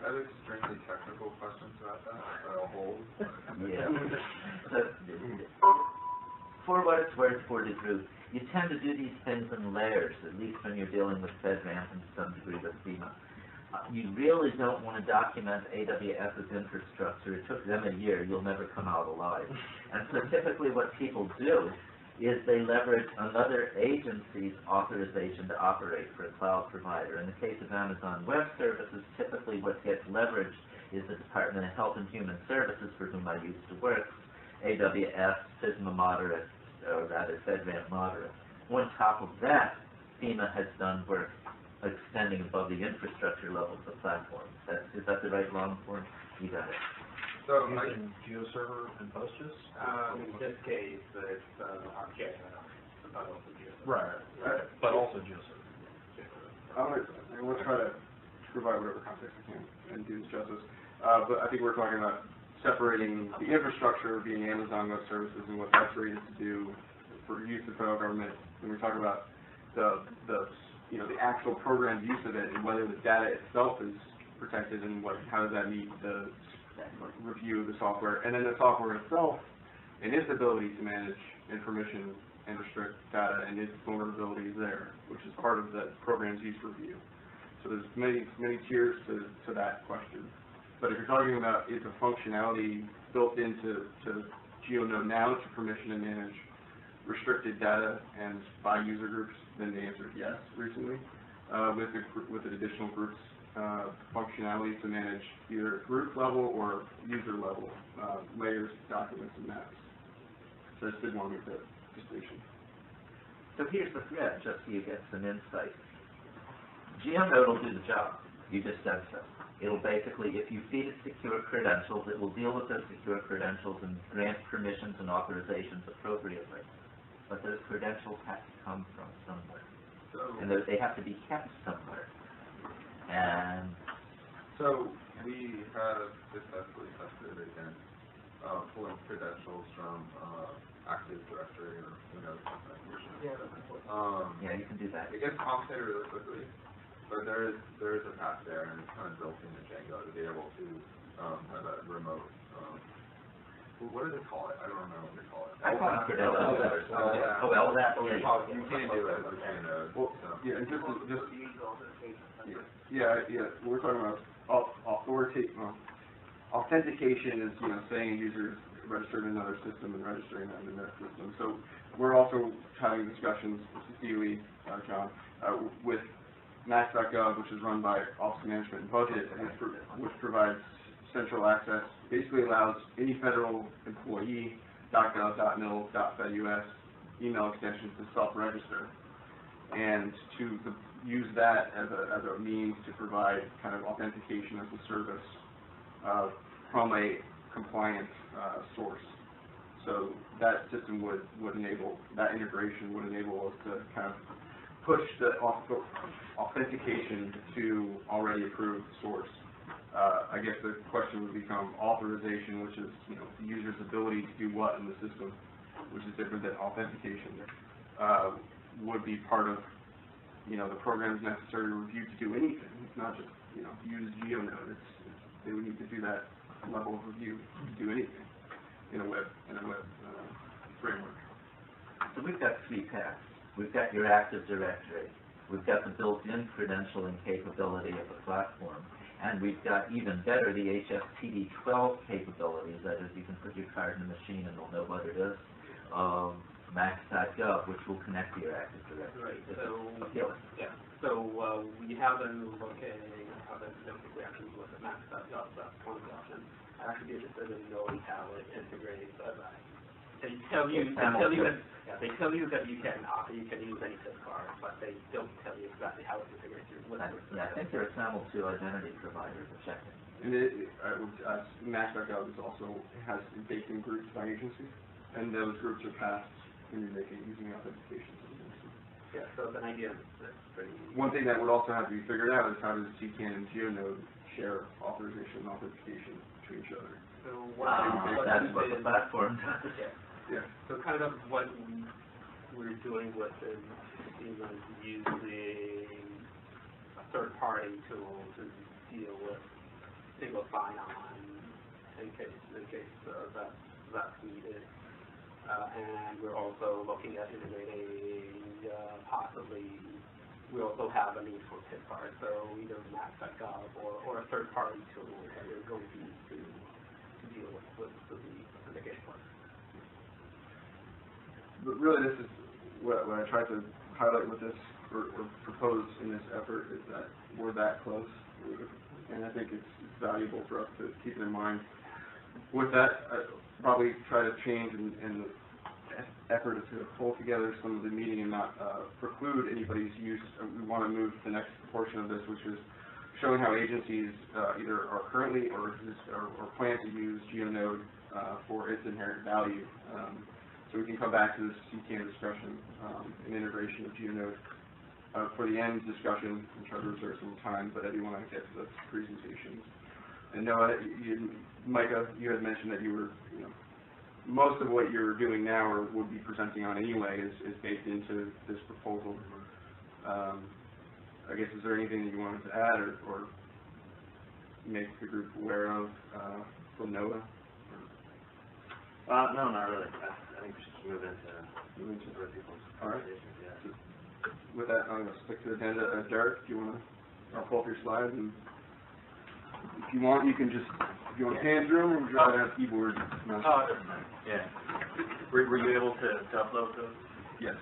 I have extremely technical questions about that, but I'll hold. Yeah. For what it's worth for the group, you tend to do these things in layers, at least when you're dealing with FedRAMP and to some degree with FEMA. You really don't want to document AWS's infrastructure. It took them a year. You'll never come out alive. And so typically what people do is they leverage another agency's authorization to operate for a cloud provider. In the case of Amazon Web Services, typically what gets leveraged is the Department of Health and Human Services, for whom I used to work, AWS, FISMA moderate, or rather FedRAMP moderate. On top of that, FEMA has done work extending above the infrastructure level of the platform. Is that the right long form? You got it. So, Using GeoServer and Postgres? In this case, it's ArcGIS, but also GeoServer. Right. But also GeoServer. I want to try to provide whatever context I can and do this justice. But I think we're talking about separating the infrastructure being Amazon Web Services and what that's rated to do for use of federal government. When we talk about the actual program's use of it and whether the data itself is protected and how does that meet the review of the software, and then the software itself and its ability to manage information and restrict data and its vulnerabilities there, which is part of the program's use review. So there's many tiers to that question. But if you're talking about it's a functionality built into Geonode now to permission and manage restricted data and by user groups, then the answer is yes recently, with an additional groups functionality to manage either group level or user level layers, documents, and maps. So I just didn't want to make that distinction. So here's the thread, just so you get some insight. Geonode will do the job. You just said so. It'll basically, if you feed it secure credentials, it will deal with those secure credentials and grant permissions and authorizations appropriately. But those credentials have to come from somewhere. And they have to be kept somewhere. And so we have successfully tested against pulling credentials from Active Directory or Windows authentication. yeah, you can do that. It gets complicated really quickly, but there is a path there, and it's kind of built into Django to be able to have that remote. What do they call it? I don't remember what they call it. I call it credentials. You can do it with Geonode. Well, yeah, and we're talking about authentication is saying a user is registered in another system and registering them in their system. So we're also having discussions with COE, John, with Max.gov, which is run by Office of Management and Budget, which provides central access, basically allows any federal employee, .gov, .mil, .fedus, email extensions to self-register, and to use that as a means to provide kind of authentication as a service from a compliant source. So that system would enable, that integration would enable us to kind of push the authentication to already approved source. I guess the question would become authorization, which is the user's ability to do what in the system, which is different than authentication. Would be part of the program's necessary review to do anything. It's not just use Geonode. They would need to do that level of review to do anything in a web framework. So we've got three paths. We've got your Active Directory. We've got the built-in credentialing capability of the platform. And we've got, even better, the HFTD12 capabilities. That is, you can put your card in the machine and they'll know what it is. Max.gov, which will connect to your Active Directory. Right. So we have been looking, we actually look at Max.gov. That's one of the options. I'd actually be interested in knowing how it integrates. They tell you that you can use any SIM card, but they don't tell you exactly how it integrates. I think they're a SAML 2 identity provider, but check it. And Max.gov has baked-in groups by agency, and those groups are passed when you're using authentication systems. Yeah, so the idea is pretty. One thing that would also have to be figured out is how does CKAN and Geonode share authorization and authentication to each other. So That's what the platform does. Yeah. So kind of what we're doing with is using a third-party tool to deal with single sign-on in case that's needed. And we're also looking at integrating possibly, we also have a need for PIP cards, so either maps.gov or a third-party tool that we're going to use to deal with the authentication part. But really, this is what I tried to highlight with this, or propose in this effort, is that we're that close, and I think it's valuable for us to keep it in mind. With that, I'd probably try to change in the effort to pull together some of the meeting and not preclude anybody's use. We want to move to the next portion of this, which is showing how agencies either are currently or plan to use Geonode for its inherent value. So we can come back to this CKAN discussion and integration of Geonode for the end discussion and try to reserve some time, but I do want to get to the presentations. And Noah, Micah, you had mentioned that you were, most of what you're doing now or would be presenting on anyway is baked into this proposal. I guess, is there anything that you wanted to add or make the group aware of from Noah? No, not really. I think we should move into other people's conversations. Yeah. So with that, I'm going to stick to the agenda. Derek, do you want to pull up your slides? And if you want, you can just, if you want to hand through them, or would you rather have keyboard? No. Oh, yeah. Were you able to upload those? Yes.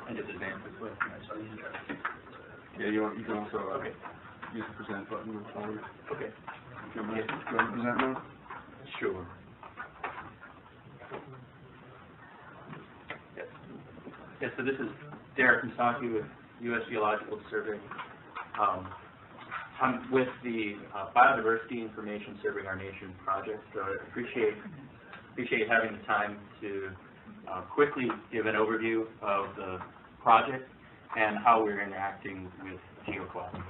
And just advance this way. Yeah, you can also use the present button on the phone. Okay. Do you want to present now? Sure. Yes, so this is Derek Misaki with U.S. Geological Survey. I'm with the Biodiversity Information Serving Our Nation project, so I appreciate having the time to quickly give an overview of the project and how we're interacting with Geocloud.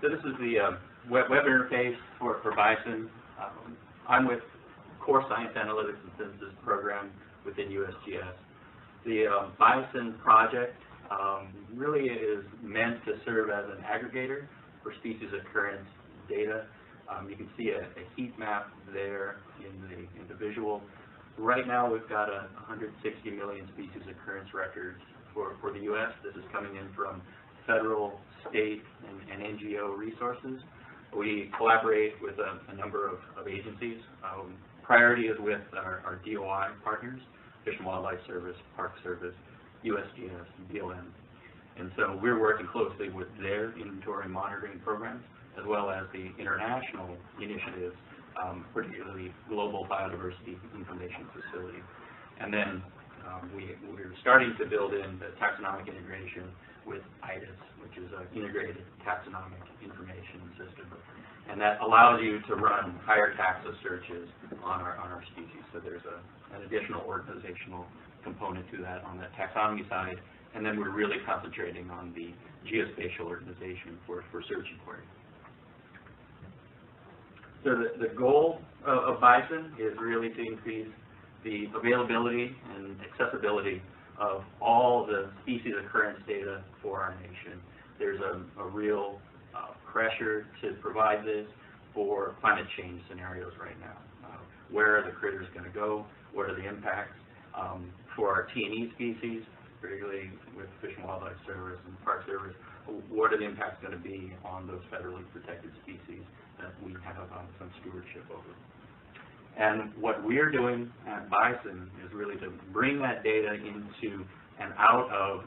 So this is the web interface for Bison. I'm with Core Science Analytics and Synthesis Program within USGS. The Bison project really is meant to serve as an aggregator for species occurrence data. You can see a heat map there in the visual. Right now we've got 160 million species occurrence records for the U.S. This is coming in from federal, state, and NGO resources. We collaborate with a number of agencies. Priority is with our DOI partners, Fish and Wildlife Service, Park Service, USGS, and BLM. And so we're working closely with their inventory monitoring programs, as well as the international initiatives, particularly Global Biodiversity Information Facility. And then we're starting to build in the taxonomic integration with IDIS, which is an integrated taxonomic information system. And that allows you to run higher taxa searches on our species. So there's an additional organizational component to that on the taxonomy side. And then we're really concentrating on the geospatial organization for search inquiry. So the goal of Bison is really to increase the availability and accessibility of all the species occurrence data for our nation. There's a real pressure to provide this for climate change scenarios right now. Where are the critters going to go? What are the impacts for our T&E species, particularly with Fish and Wildlife Service and Park Service? What are the impacts going to be on those federally protected species that we have some stewardship over? And what we're doing at Bison is really to bring that data into and out of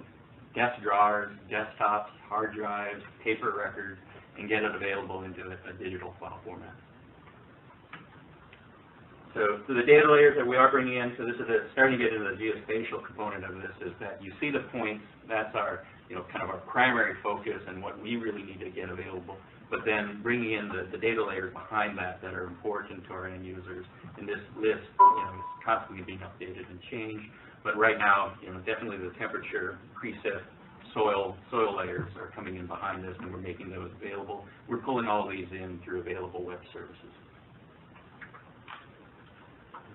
desk drawers, desktops, hard drives, paper records, and get it available into a digital file format. So the data layers that we are bringing in, so this is starting to get into the geospatial component of this, is that you see the points, that's our kind of our primary focus and what we really need to get available, but then bringing in the data layers behind that are important to our end users. And this list, is constantly being updated and changed, but right now, definitely the temperature, precip, soil layers are coming in behind this, and we're making those available. We're pulling all these in through available web services.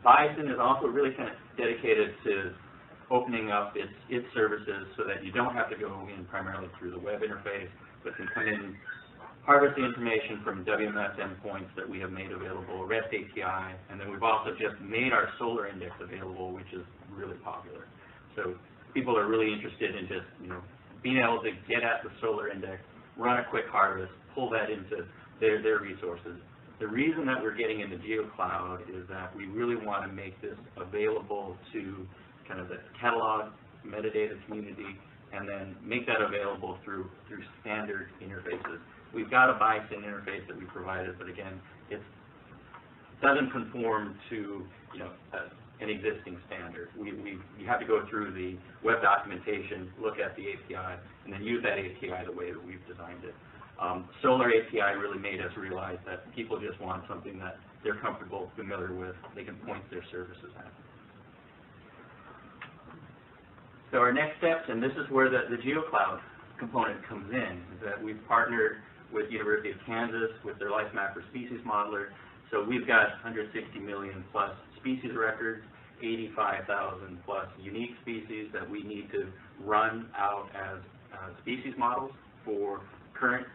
Bison is also really kind of dedicated to opening up its services so that you don't have to go in primarily through the web interface, but can come in, harvest the information from WMS endpoints that we have made available, REST API, and then we've also just made our solar index available, which is really popular. So people are really interested in just, being able to get at the solar index, run a quick harvest, pull that into their resources. The reason that we're getting into Geocloud is that we really want to make this available to kind of the catalog, metadata community, and then make that available through standard interfaces. We've got a Bison interface that we provided, but again, it doesn't conform to an existing standard. You have to go through the web documentation, look at the API, and then use that API the way that we've designed it. Solar API really made us realize that people just want something that they're comfortable, familiar with, they can point their services at. So our next steps, and this is where the Geocloud component comes in, is that we've partnered with University of Kansas with their Life Mapper Species Modeler. So we've got 160 million plus species records, 85,000 plus unique species that we need to run out as species models for current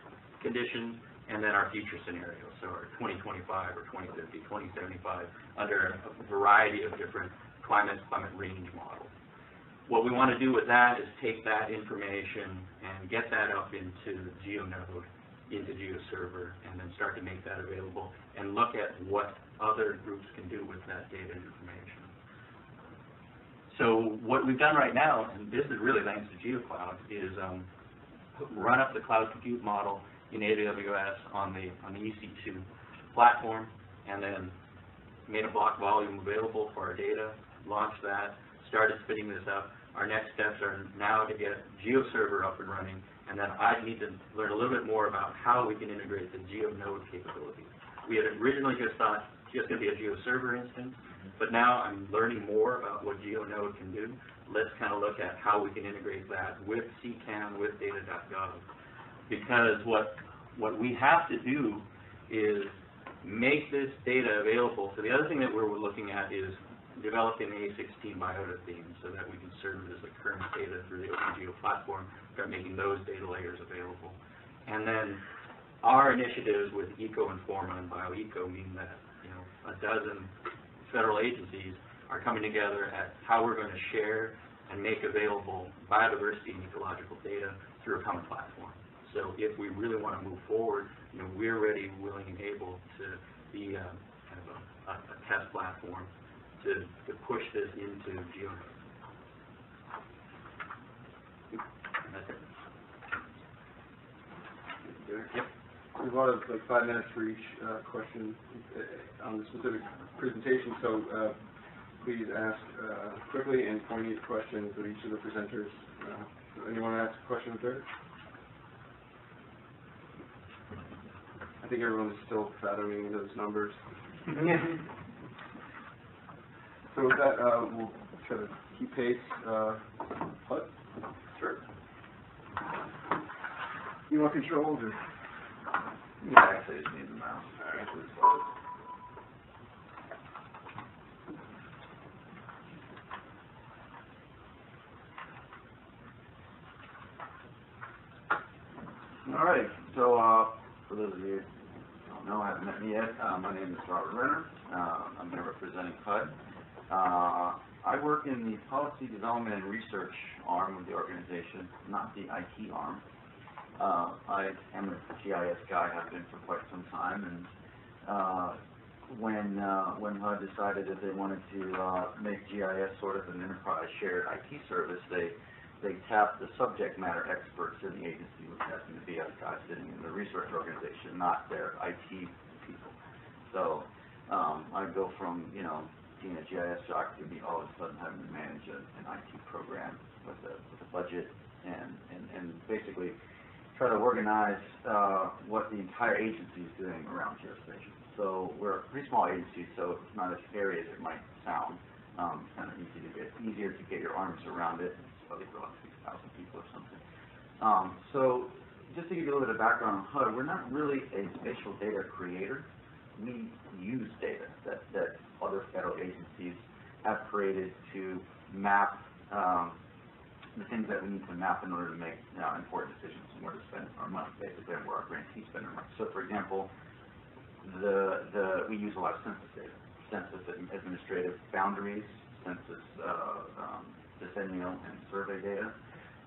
conditions and then our future scenarios, so our 2025 or 2050, 2075, under a variety of different climate range models. What we want to do with that is take that information and get that up into Geonode, into GeoServer, and then start to make that available and look at what other groups can do with that data and information. So what we've done right now, and this is really thanks to Geocloud, is run up the cloud compute model in AWS on the EC2 platform, and then made a block volume available for our data, launched that, started spinning this up. Our next steps are now to get GeoServer up and running, and then I need to learn a little bit more about how we can integrate the Geonode capability. We had originally just thought just going to be a GeoServer instance, but now I'm learning more about what Geonode can do. Let's kind of look at how we can integrate that with CKAN, with data.gov. Because what we have to do is make this data available. So the other thing that we're looking at is developing an A16 biota theme so that we can serve as the current data through the OpenGeo platform, start making those data layers available. And then our initiatives with EcoInforma and BioEco mean that a dozen federal agencies are coming together at how we're going to share and make available biodiversity and ecological data through a common platform. So if we really want to move forward, we're ready, willing, and able to be kind of a test platform to push this into Geonode. That's it. Yep. We've allotted like 5 minutes for each question on the specific presentation, so please ask quickly and poignant questions of each of the presenters. Anyone ask a question of theirs? I think everyone's still fathoming those numbers. So with that, we'll try to keep pace. HUD? Sure. You want controls or? Yeah, actually, just need the mouse. All right. So, for those of you who don't know, I haven't met me yet. My name is Robert Renner. I'm here representing HUD. I work in the policy development and research arm of the organization, not the IT arm. I am a GIS guy, have been for quite some time, and when HUD decided that they wanted to make GIS sort of an enterprise shared IT service, they tapped the subject matter experts in the agency, which happened to be us guys sitting in the research organization, not their IT people. So I go from being a GIS jock to be all of a sudden having to manage an IT program with a budget and basically try to organize what the entire agency is doing around geospatial. So we're a pretty small agency, so it's not as scary as it might sound. Kind of easier to get your arms around it. It's probably about 6,000 people or something. So just to give you a little bit of background on HUD, we're not really a spatial data creator. We use data that other federal agencies have created to map the things that we need to map in order to make important decisions on where to spend our money, basically, and where our grantees spend our money. So, for example, we use a lot of census data, census administrative boundaries, census decennial and survey data.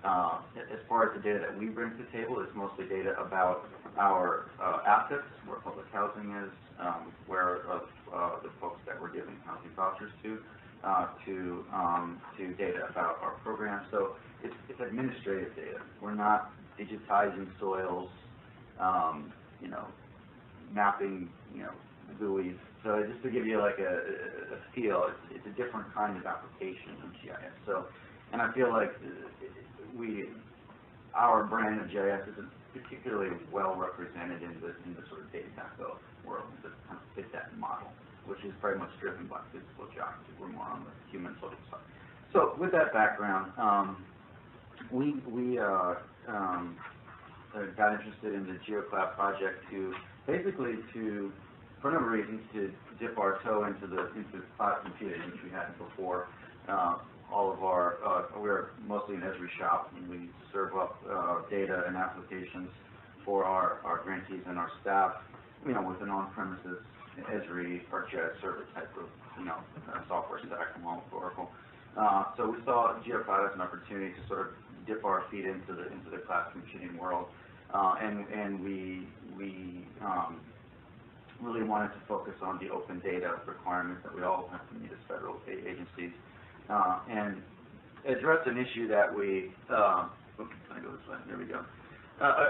As far as the data that we bring to the table, it's mostly data about our assets, where public housing is, where the folks that we're giving housing vouchers to data about our program. So it's administrative data. We're not digitizing soils, mapping, buoys. So just to give you like a feel, it's a different kind of application of GIS. So, and I feel like our brand of GIS isn't particularly well represented in the sort of data.gov world that kind of fit that model, which is very much driven by physical geography. We're more on the human social side. So with that background, we got interested in the Geocloud project for a number of reasons, to dip our toe into cloud computing, which we hadn't before. We're mostly an Esri shop, and we serve up data and applications for our grantees and our staff, with an on-premises Esri or Shared Service type of, software stack along with Oracle. So we saw Geocloud as an opportunity to sort of dip our feet into the cloud computing world, and we really wanted to focus on the open data requirements that we all have to meet as federal agencies, and address an issue that we,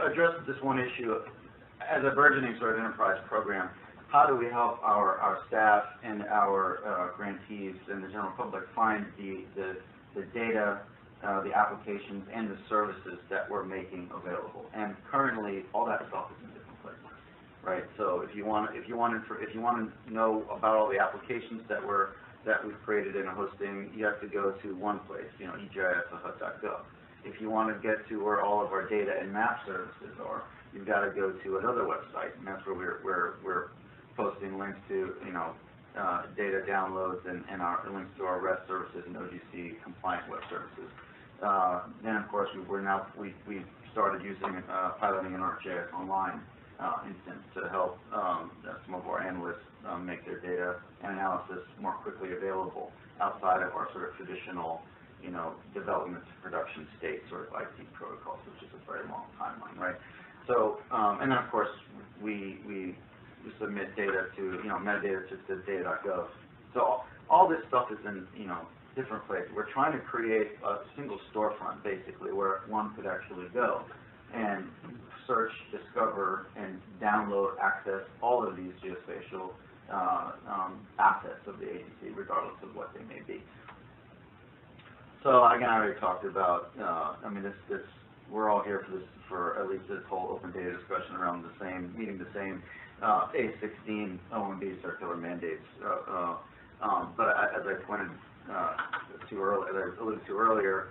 address this one issue as a burgeoning sort of enterprise program. How do we help our staff and our grantees and the general public find the data, the applications, and the services that we're making available? And currently, all that stuff is in different places, right? So if you want to know about all the applications that we've created in a hosting, you have to go to one place, egis.hud.gov. If you want to get to where all of our data and map services are, you've got to go to another website, and that's where we're posting links to data downloads and our links to our REST services and OGC compliant web services. Then of course we started using piloting an ArcGIS Online instance to help some of our analysts make their data and analysis more quickly available outside of our sort of traditional development to production state sort of IT protocols, which is a very long timeline, right? So, and then of course we submit data to, metadata to data.gov. So all this stuff is in, different places. We're trying to create a single storefront, basically, where one could actually go and search, discover, and download, access all of these geospatial assets of the agency, regardless of what they may be. So again, I already talked about, we're all here for at least this whole open data discussion around meeting the same A16 OMB circular mandates. But as I pointed as I alluded to earlier,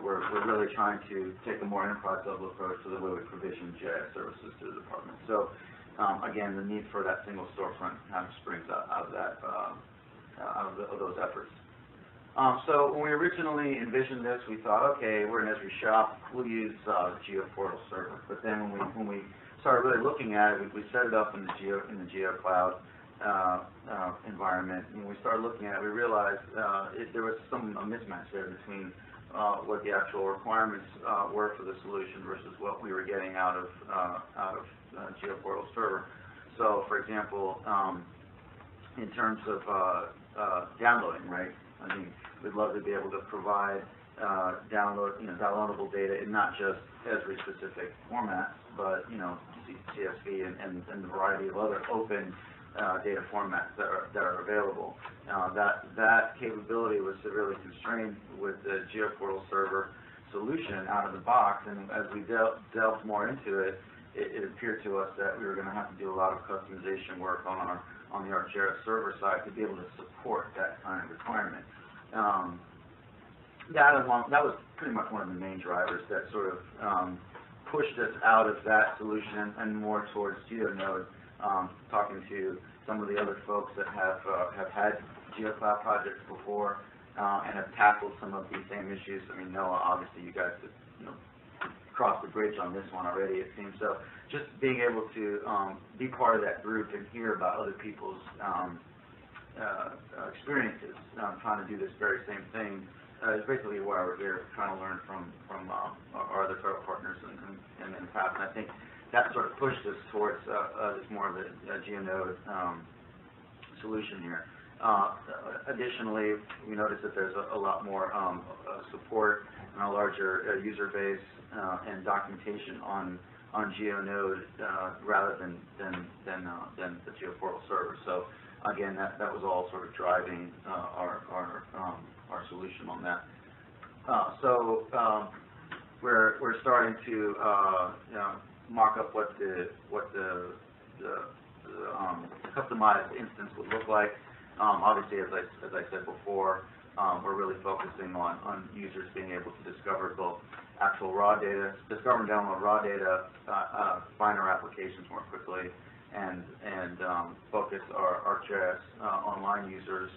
we're really trying to take a more enterprise level approach to the way we provision GIS services to the department. So again, the need for that single storefront kind of springs out of that, out of those efforts. So when we originally envisioned this, we thought, okay, we're an Esri shop, we'll use GeoPortal server. But then when we started really looking at it, we set it up in the Geocloud environment. When we started looking at it, we realized there was a mismatch there between what the actual requirements were for the solution versus what we were getting out of GeoPortal server. So, for example, in terms of downloading, right? I mean, we'd love to be able to provide downloadable data in not just Esri-specific formats, but CSV and the variety of other open data formats that are available. That capability was severely constrained with the GeoPortal server. solution out of the box, and as we delved more into it, it appeared to us that we were going to have to do a lot of customization work on the ArcGIS server side to be able to support that kind of requirement. That was pretty much one of the main drivers that sort of pushed us out of that solution and more towards Geonode. Talking to some of the other folks that have had Geocloud projects before and have tackled some of these same issues. I mean, Noah, obviously you guys have, crossed the bridge on this one already, it seems. So just being able to be part of that group and hear about other people's experiences trying to do this very same thing is basically why we're here, trying to learn from our other federal partners and in the past. And I think that sort of pushed us towards more of a Geonode solution here. Additionally, we noticed that there's a lot more support and a larger user base and documentation on Geonode rather than the Geoportal server. So again, that was all sort of driving our solution on that. We're starting to mock up what the customized instance would look like. Obviously, as I said before, we're really focusing on users being able to discover both actual raw data, discover and download raw data, find our applications more quickly, and focus our ArcGIS online users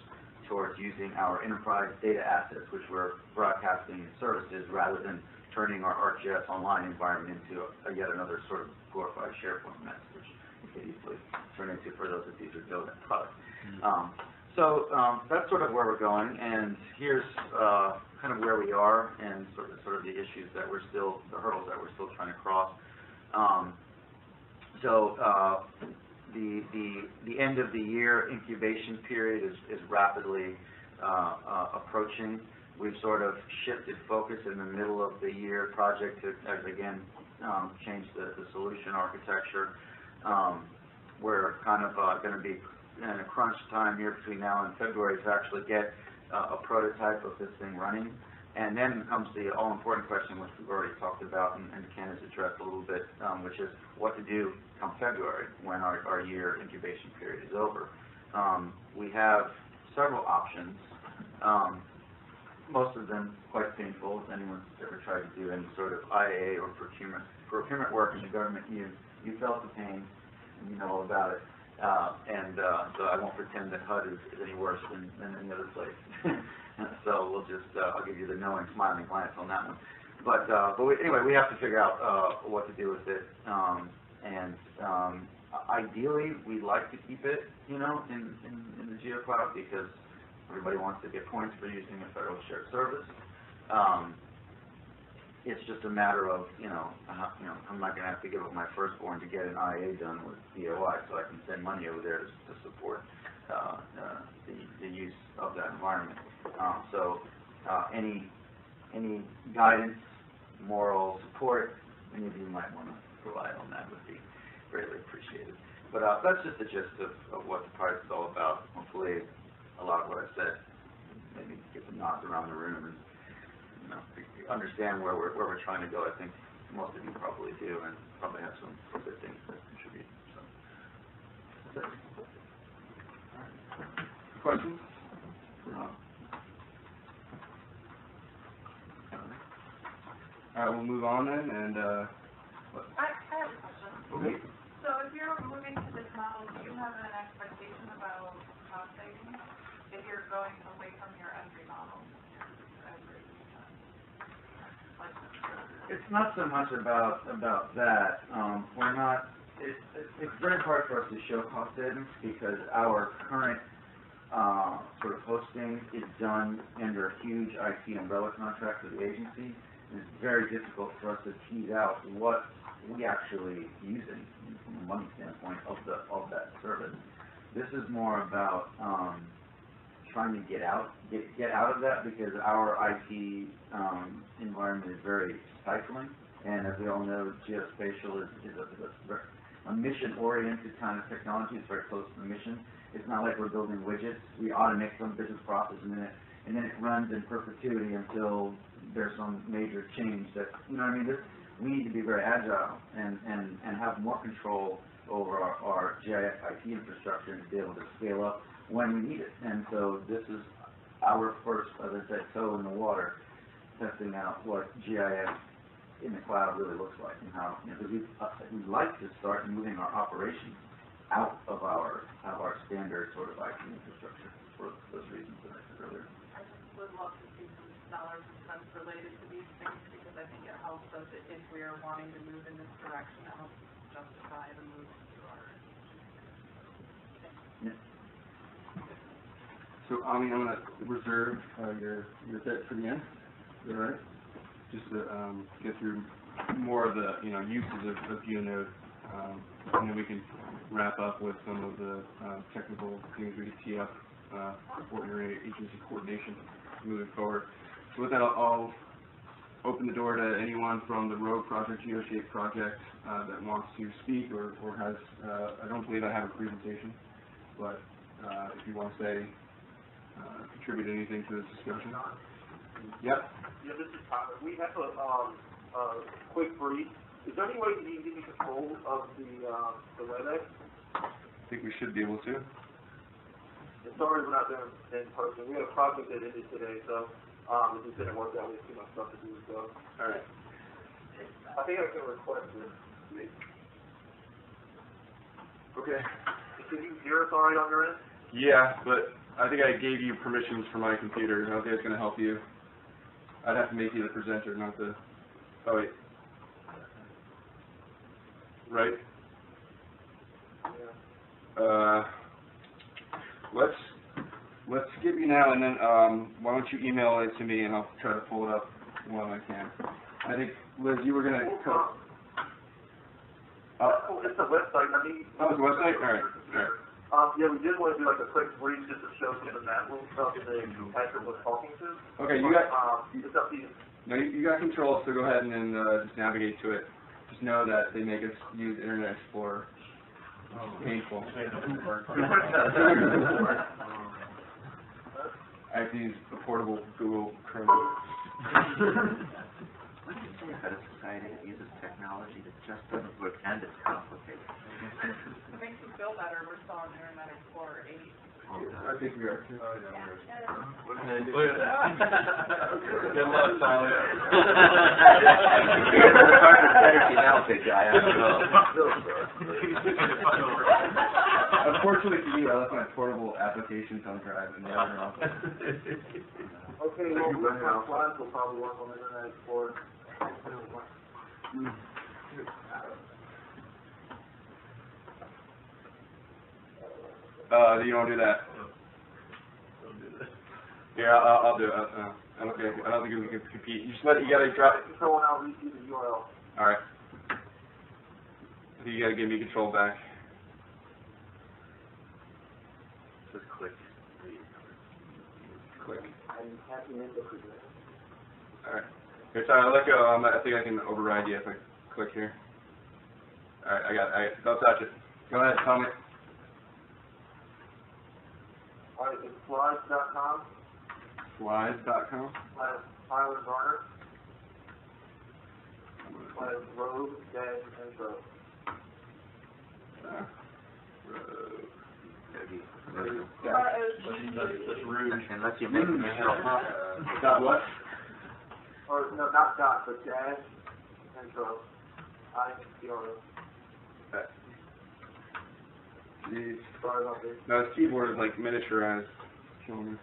towards using our enterprise data assets, which we're broadcasting services, rather than turning our ArcGIS online environment into yet another sort of glorified SharePoint mess, which you could easily turn into for those of you who know that product. That's sort of where we're going, and here's kind of where we are and sort of the issues that the hurdles that we're still trying to cross. The end of the year incubation period is rapidly approaching. We've sort of shifted focus in the middle of the year project to, again, change the solution architecture. We're kind of going to be in a crunch time here between now and February to actually get a prototype of this thing running. And then comes the all-important question, which we've already talked about and Ken has addressed a little bit, which is what to do come February when our year incubation period is over. We have several options, most of them quite painful. If anyone's ever tried to do any sort of IA or procurement work in the government, you felt the pain and you know all about it. So I won't pretend that HUD is any worse than any other place. So we'll just, I'll give you the knowing, smiling glance on that one. But anyway, we have to figure out what to do with it. Ideally, we'd like to keep it, in the Geocloud, because everybody wants to get points for using a federal shared service. It's just a matter of, I'm not going to have to give up my firstborn to get an IA done with DOI, so I can send money over there to support the use of that environment. Any guidance, moral support, any of you might want to provide on that would be greatly appreciated. But that's just the gist of what the project's all about. Hopefully, a lot of what I said maybe get some nods around the room and understand where we're trying to go. I think most of you probably do, and probably have some good things to contribute. So, that's it. Questions? All right, we'll move on then, and I have a question. okay. So if you're moving to this model, do you have an expectation about cost savings if you're going away from your entry model? It's not so much about that. We're not. It's very hard for us to show cost savings because our current sort of hosting is done under a huge IT umbrella contract with the agency. And it's very difficult for us to tease out what we actually using from a money standpoint of that service. This is more about trying to get out of that, because our IT environment is very stifling, and as we all know, geospatial is a mission-oriented kind of technology. It's very close to the mission. It's not like we're building widgets. We automate some business process and then it runs in perpetuity until there's some major change that, you know what I mean, we need to be very agile and have more control over our GIS IT infrastructure and to be able to scale up when we need it. And so this is our first, as I said, toe in the water, testing out what GIS in the cloud really looks like and how, you know, because we'd like to start moving our operations out of our standard sort of IT infrastructure for those reasons that I said earlier. I just would love to see some dollars and cents related to these things because I think it helps us if we are wanting to move in this direction. It helps justify the move to our. Yeah. So, Ami, I'm going to reserve your bit for the end. Is that right? Just to get through more of the, you know, uses of Geonode, and then we can wrap up with some of the technical things we could tee up for interagency coordination moving forward. So with that, I'll open the door to anyone from the Rogue Project, GeoShape Project, that wants to speak or has, I don't believe I have a presentation, but if you want to say, contribute anything to this discussion. Yep. Yeah, this is Tyler. We have a quick brief. Is there any way you can give me control of the WebEx? I think we should be able to. And sorry we're not there in person. We had a project that ended today, so it just didn't work out. We have too much stuff to do, so. All right. I think I can request it. Okay. Can you hear us all right on your end? Yeah, but I think I gave you permissions for my computer. I don't think it's going to help you. I'd have to make you the presenter, not the... Oh, wait. Right? Let's skip you now, and then why don't you email it to me, and I'll try to pull it up when I can. I think, Liz, you were going to... It's the website. I mean, oh, it's the website? All right. Yeah, we did want to do like a quick brief just to show some of the map stuff that Patrick was talking to. Okay, you got... It's up to you. No, you got control, so go ahead and then just navigate to it. Just know that they make us use Internet Explorer. It's painful. I have to use a portable Google Chrome. What do you say about a society that uses technology that just doesn't work and it's complicated? It makes me feel better. We're still on Internet Explorer 8. I think we are too. Oh, yeah, Look at that. Good luck, Tyler. Now, big guy. I don't know. Unfortunately for you, I left my portable application thumb drive in the other office. Okay, well, my slides will probably work on Internet Explorer. You don't do that. Yeah, I'll do it. I don't think we can compete. You gotta drop. Control and I'll read you the URL. All right. I think you gotta give me control back. Just click. Click. And happy end of the All right. Here, sorry, let go. I think I can override you if I click here. All right, I got it. Don't touch it. Go ahead, tell me. All right, it's slides.com. Slides.com. Tyler Garner. Rogue-intro. Unless you make yourself up. Dot what? Or, no, not dot, but dash intro. I-N-T-R-O. Jeez. Sorry about this. No, his keyboard is like miniaturized. Killing me.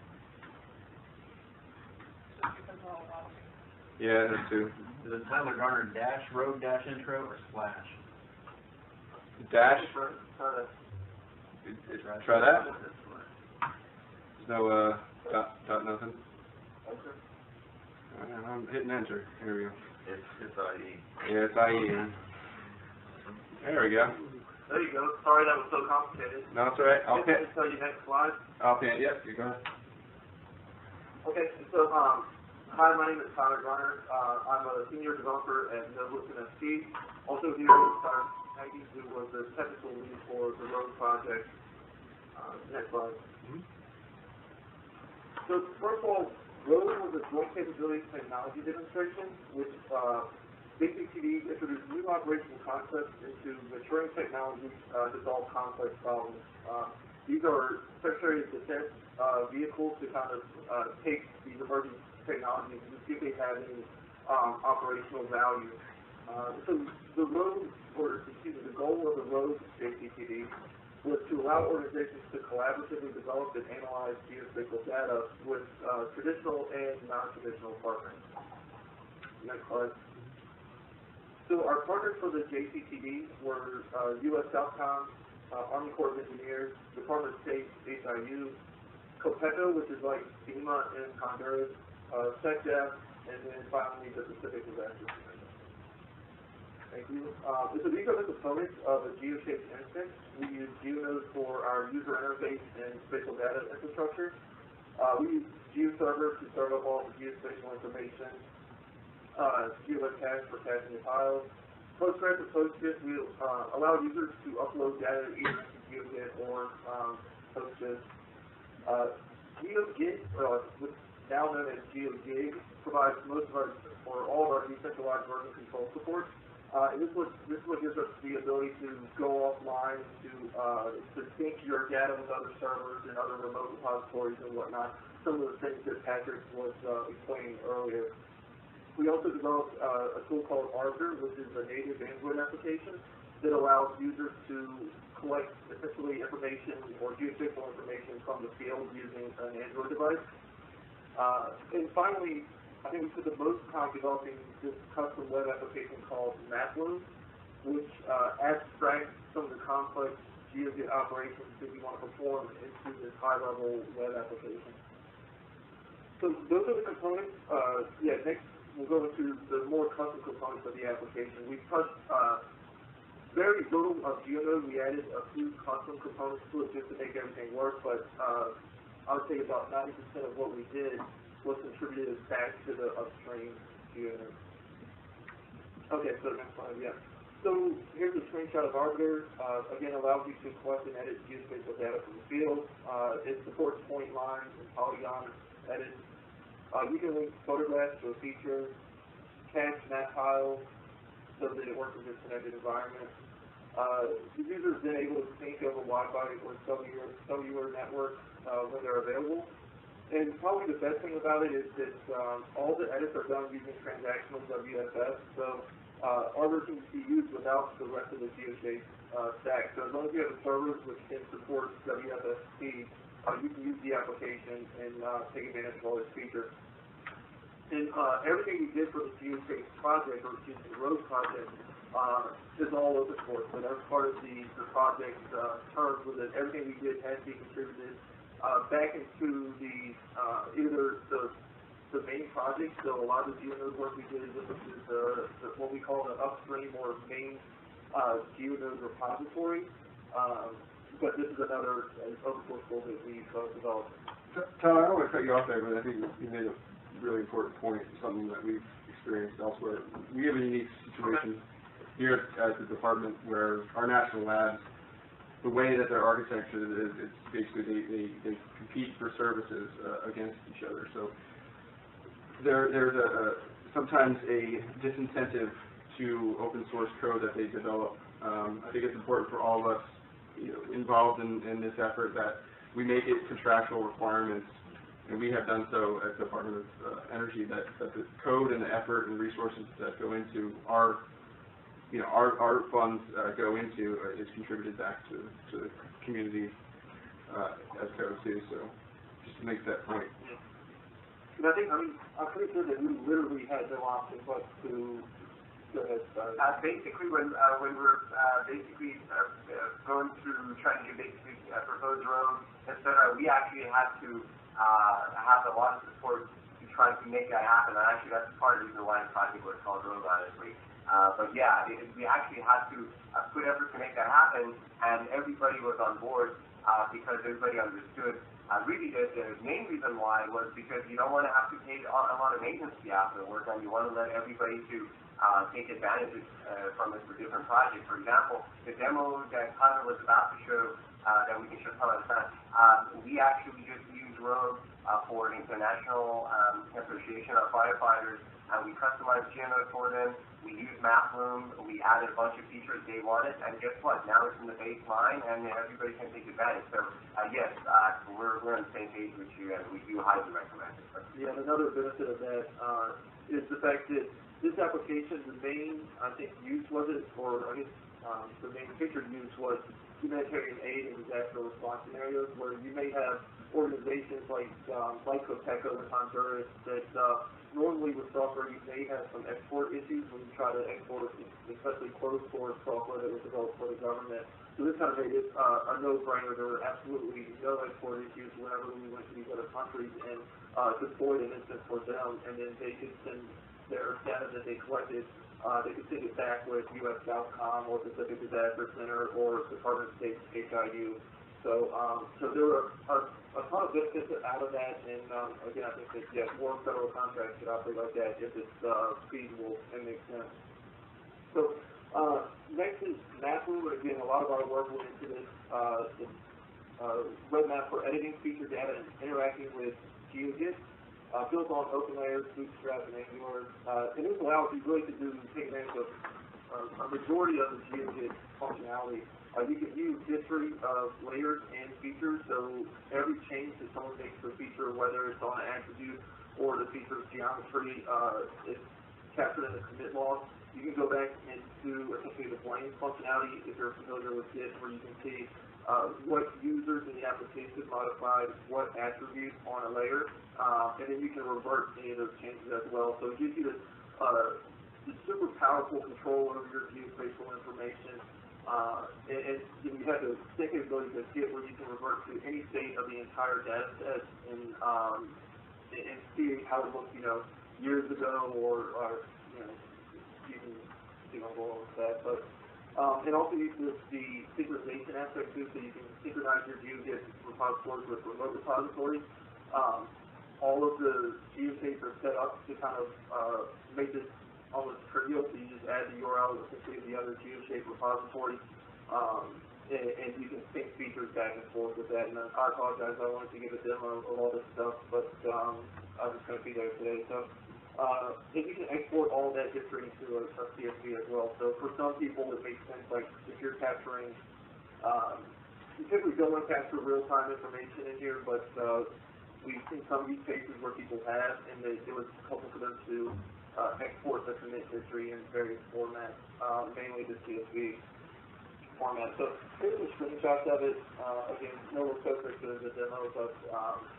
Yeah, that too. Is it Tyler Garner dash rogue dash intro or slash? Dash? Try Try that? There's no, dot nothing? I'm hitting enter. Here we go. It's IE. Yeah, it's IE. There we go. There you go. Sorry that was so complicated. No, it's alright. I'll pin. So you next slide. I'll pin. Yep, you go ahead. Okay, so hi, my name is Tyler Garner. I'm a senior developer at Novus NSP. Also here is Tyler Maggie, who was the technical lead for the Rogue project. Next slide. So first of all, Road was a joint capability technology demonstration, which JCTD introduced new operational concepts into maturing technologies to solve complex problems. These are Secretary of Defense vehicles to kind of take these emerging technologies and see if they have any operational value. So the road, or excuse me, the goal of the road JCTD was to allow organizations to collaboratively develop and analyze geospatial data with traditional and non-traditional partners. Next slide. So our partners for the JCTD were U.S. Southcom, Army Corps of Engineers, Department of State, HIU, COPECO, which is like FEMA in Honduras, SecDef, and then finally the Pacific Disaster Center. Thank you. So these are the components of a geoshaped instance. We use Geonode for our user interface and spatial data infrastructure. We use GeoServer to serve up all the geospatial information. GeoWebCache for caching the files. Postgres and PostGIS, we allow users to upload data either to GeoGit or PostGIS. GeoGit, now known as GeoGig, provides most of our, or all of our decentralized version control support. And this is what gives us the ability to go offline, to sync your data with other servers and other remote repositories and whatnot. Some of the things that Patrick was explaining earlier. We also developed a tool called Arbiter, which is a native Android application that allows users to collect essentially information or geospatial information from the field using an Android device. And finally, I think we spent the most time developing this custom web application called MapLoad, which abstracts some of the complex GeoGit operations that we want to perform into this high-level web application. So those are the components. Next we'll go into the more custom components of the application. We've touched very little of Geonode. We added a few custom components to it just to make everything work, but I would say about 90% of what we did was contributed back to the upstream Geonode. Okay, so next slide, So here's a screenshot of Arbiter. Again, allows you to collect and edit geospatial data from the field. It supports point lines and polygon edits. You can link photographs to a feature, cache map files, so that it works in a disconnected environment. The user is then able to sync over Wi-Fi or cellular network when they're available. And probably the best thing about it is that all the edits are done using transactional WFS, so Arbiter can be used without the rest of the GeoShape stack. So as long as you have a server which can support WFS-T, you can use the application and take advantage of all its features. And everything we did for the GeoShape project, or the Road project, is all open source. So that's part of the project terms, was that everything we did had to be contributed back into the either the main project. So a lot of the Geonode work we did was what we call the upstream or main Geonode repository. But this is another open source tool that we've developed. Todd, I don't want to cut you off there, but I think you made a really important point, something that we've experienced elsewhere. We have a unique situation here at the department where our national labs, the way that they're architected is it's basically they compete for services against each other. So there's sometimes a disincentive to open source code that they develop. I think it's important for all of us involved in this effort that we make it contractual requirements, and we have done so at the Department of Energy, that the code and the effort and resources that go into our funds go into is contributed back to the community as code too. So just to make that point. And I'm pretty sure that we literally had no option but to go ahead. Basically, when we're going through trying to basically propose roads, etc., we actually had to have a lot of support to try to make that happen. And actually, that's part of the reason why the project was called Road, honestly. But yeah, we actually had to put effort to make that happen, and everybody was on board because everybody understood. Really, the main reason why was because you don't want to have to pay a lot of maintenance fee afterwards, and you want to let everybody to take advantage from it for different projects. For example, the demo that Connor was about to show, that we can show some of the time, we actually just used road for an international association of firefighters. We customized Geonode for them. We used MapRoom. We added a bunch of features they wanted, and guess what? Now it's in the baseline, and everybody can take advantage. So yes, we're on the same page with you, and we do highly recommend it. Yeah, and another benefit of that is the fact that this application, the main, I think, use was it, or I guess the main featured use was humanitarian aid and disaster response scenarios, where you may have organizations like Coteco in Honduras that normally with software you may have some export issues when you try to export, especially closed source software that was developed for the government. So this kind of made it a no-brainer. There were absolutely no export issues whenever we went to these other countries and deployed an instance for them, and then they could send their data that they collected. They could send it back with US Southcom or Pacific Disaster Center or Department of State HIU. So there were a ton of benefits out of that, and again, I think that more federal contracts should operate like that if it's feasible and makes sense. So next is MapRoom. Again, a lot of our work went into this web map for editing feature data and interacting with Geonode. Built on OpenLayers, Bootstrap, and Angular, and this allows you really to take advantage of a majority of the Geonode functionality. You can view history of layers and features, so every change that someone makes to a feature, whether it's on an attribute or the feature's geometry, is captured in the commit log. You can go back into essentially the blame functionality if you're familiar with Git, where you can see what users in the application modified what attribute on a layer, and then you can revert any of those changes as well. So it gives you this super powerful control over your geospatial information. And you have the same capability as Git, where you can revert to any state of the entire data set and see how it looked, years ago, or you can go along with that. But it also uses the synchronization aspect too, so you can synchronize your Geonode repositories with remote repositories. All of the geoshapes are set up to kind of make this almost trivial, so you just add the URL essentially of the other geoshape repository, and you can sync features back and forth with that. And I apologize, I wanted to give a demo of all this stuff, but I'm just going to be there today. So and you can export all that history into a CSV as well. So for some people it makes sense, like if you're capturing, you typically don't want to capture real-time information in here, but we've seen some use cases where people have, and it was helpful for them to export the commit history in various formats, mainly the CSV format. So here's the screenshots of it. Again, no real focus to the demo, but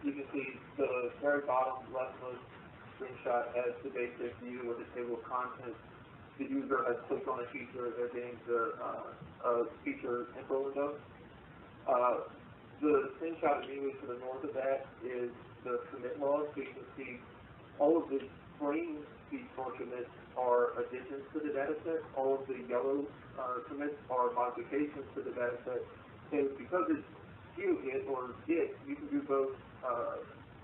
you can see the very bottom leftmost screenshot has the basic view with the table of contents. The user has clicked on a feature, they're getting the feature info window. The screenshot immediately to the north of that is the commit log, so you can see all of the green feature commits are additions to the dataset. All of the yellow commits are modifications to the dataset. And because it's Geonode or Git, you can do both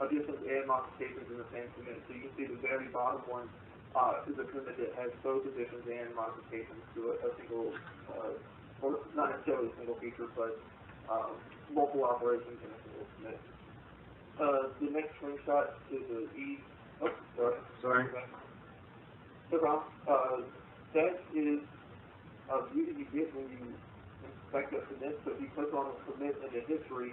additions and modifications in the same commit. So you can see the very bottom one is a commit that has both additions and modifications to a single, or not necessarily a single feature, but multiple operations in a single commit. The next screenshot is the Sorry. No problem. That is a view that you get when you inspect a commit. So if you click on a commit in the history,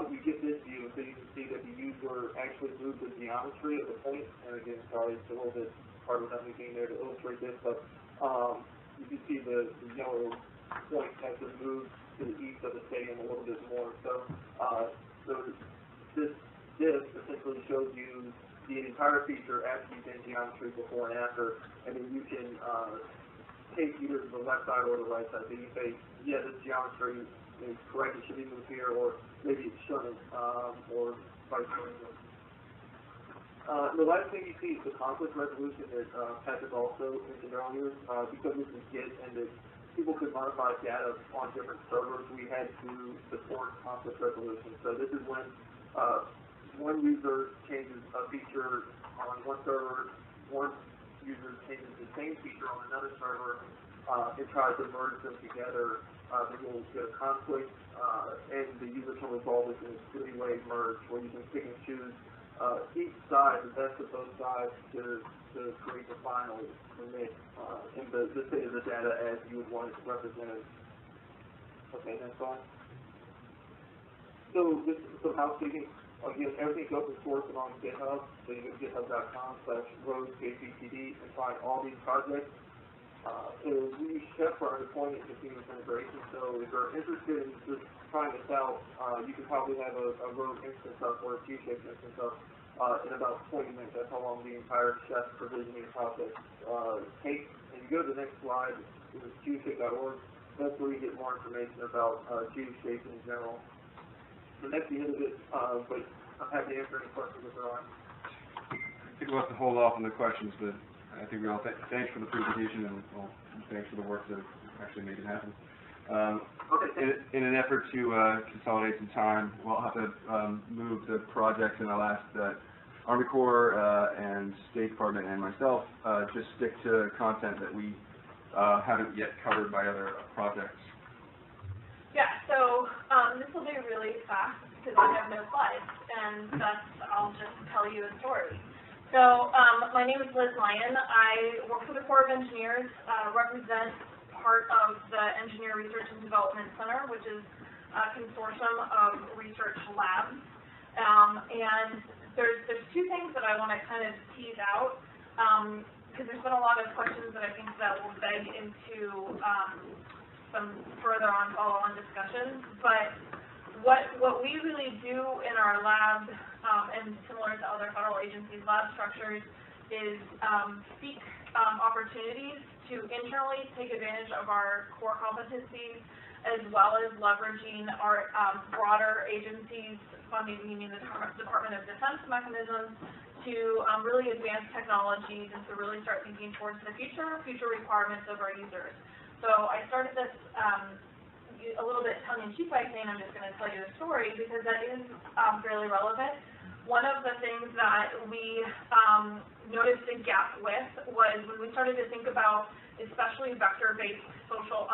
you get this view, so you can see that the user actually moved the geometry of the point. And again, sorry, it's a little bit hard without me being there to illustrate this, but you can see the yellow point has been moved to the east of the stadium a little bit more. So, this essentially shows you the entire feature attribute and geometry before and after, and then you can take either the left side or the right side. So you say, yeah, this geometry is correct, it should be moved here, or maybe it shouldn't, or vice versa. The last thing you see is the conflict resolution that Patrick also mentioned earlier. Because this is Git and that people could modify data on different servers, we had to support conflict resolution. So this is when one user changes a feature on one server, one user changes the same feature on another server, and tries to merge them together then you'll get a conflict, and the user can resolve this in a three-way merge where you can pick and choose each side, the best of both sides, to create the final commit in the state of the data as you would want it represented. Okay, next slide. So this is some housekeeping. Again, everything's open source and on GitHub, so you go to github.com/rosejptd and find all these projects. We use Chef for our deployment and continuous integration, so if you're interested in just trying this out, you can probably have a road instance up or a Geoshape instance up in about 20 minutes. That's how long the entire Chef provisioning process takes. And you go to the next slide, which is geoshape.org. That's where you get more information about Geoshape in general. And that's the end of it, but I'm happy to answer any questions if there are. I think we'll have to hold off on the questions, but I think we all thanks for the presentation and well, thanks for the work that actually made it happen. In an effort to consolidate some time, we'll have to move the projects, and I'll ask that Army Corps and State Department and myself just stick to content that we haven't yet covered by other projects. Yeah, so this will be really fast because I have no slides, and thus I'll just tell you a story. So my name is Liz Lyon. I work for the Corps of Engineers, represent part of the Engineer Research and Development Center, which is a consortium of research labs. And there's two things that I want to kind of tease out, because there's been a lot of questions that I think that will beg into some further on follow-on discussions. But what we really do in our lab, and similar to other federal agencies' lab structures, is seek opportunities to internally take advantage of our core competencies, as well as leveraging our broader agencies' funding, meaning the Department of Defense mechanisms, to really advance technologies and to really start thinking towards the future requirements of our users. So I started this a little bit tongue-in-cheek by saying I'm just going to tell you a story because that is fairly relevant. One of the things that we noticed a gap with was when we started to think about especially vector-based social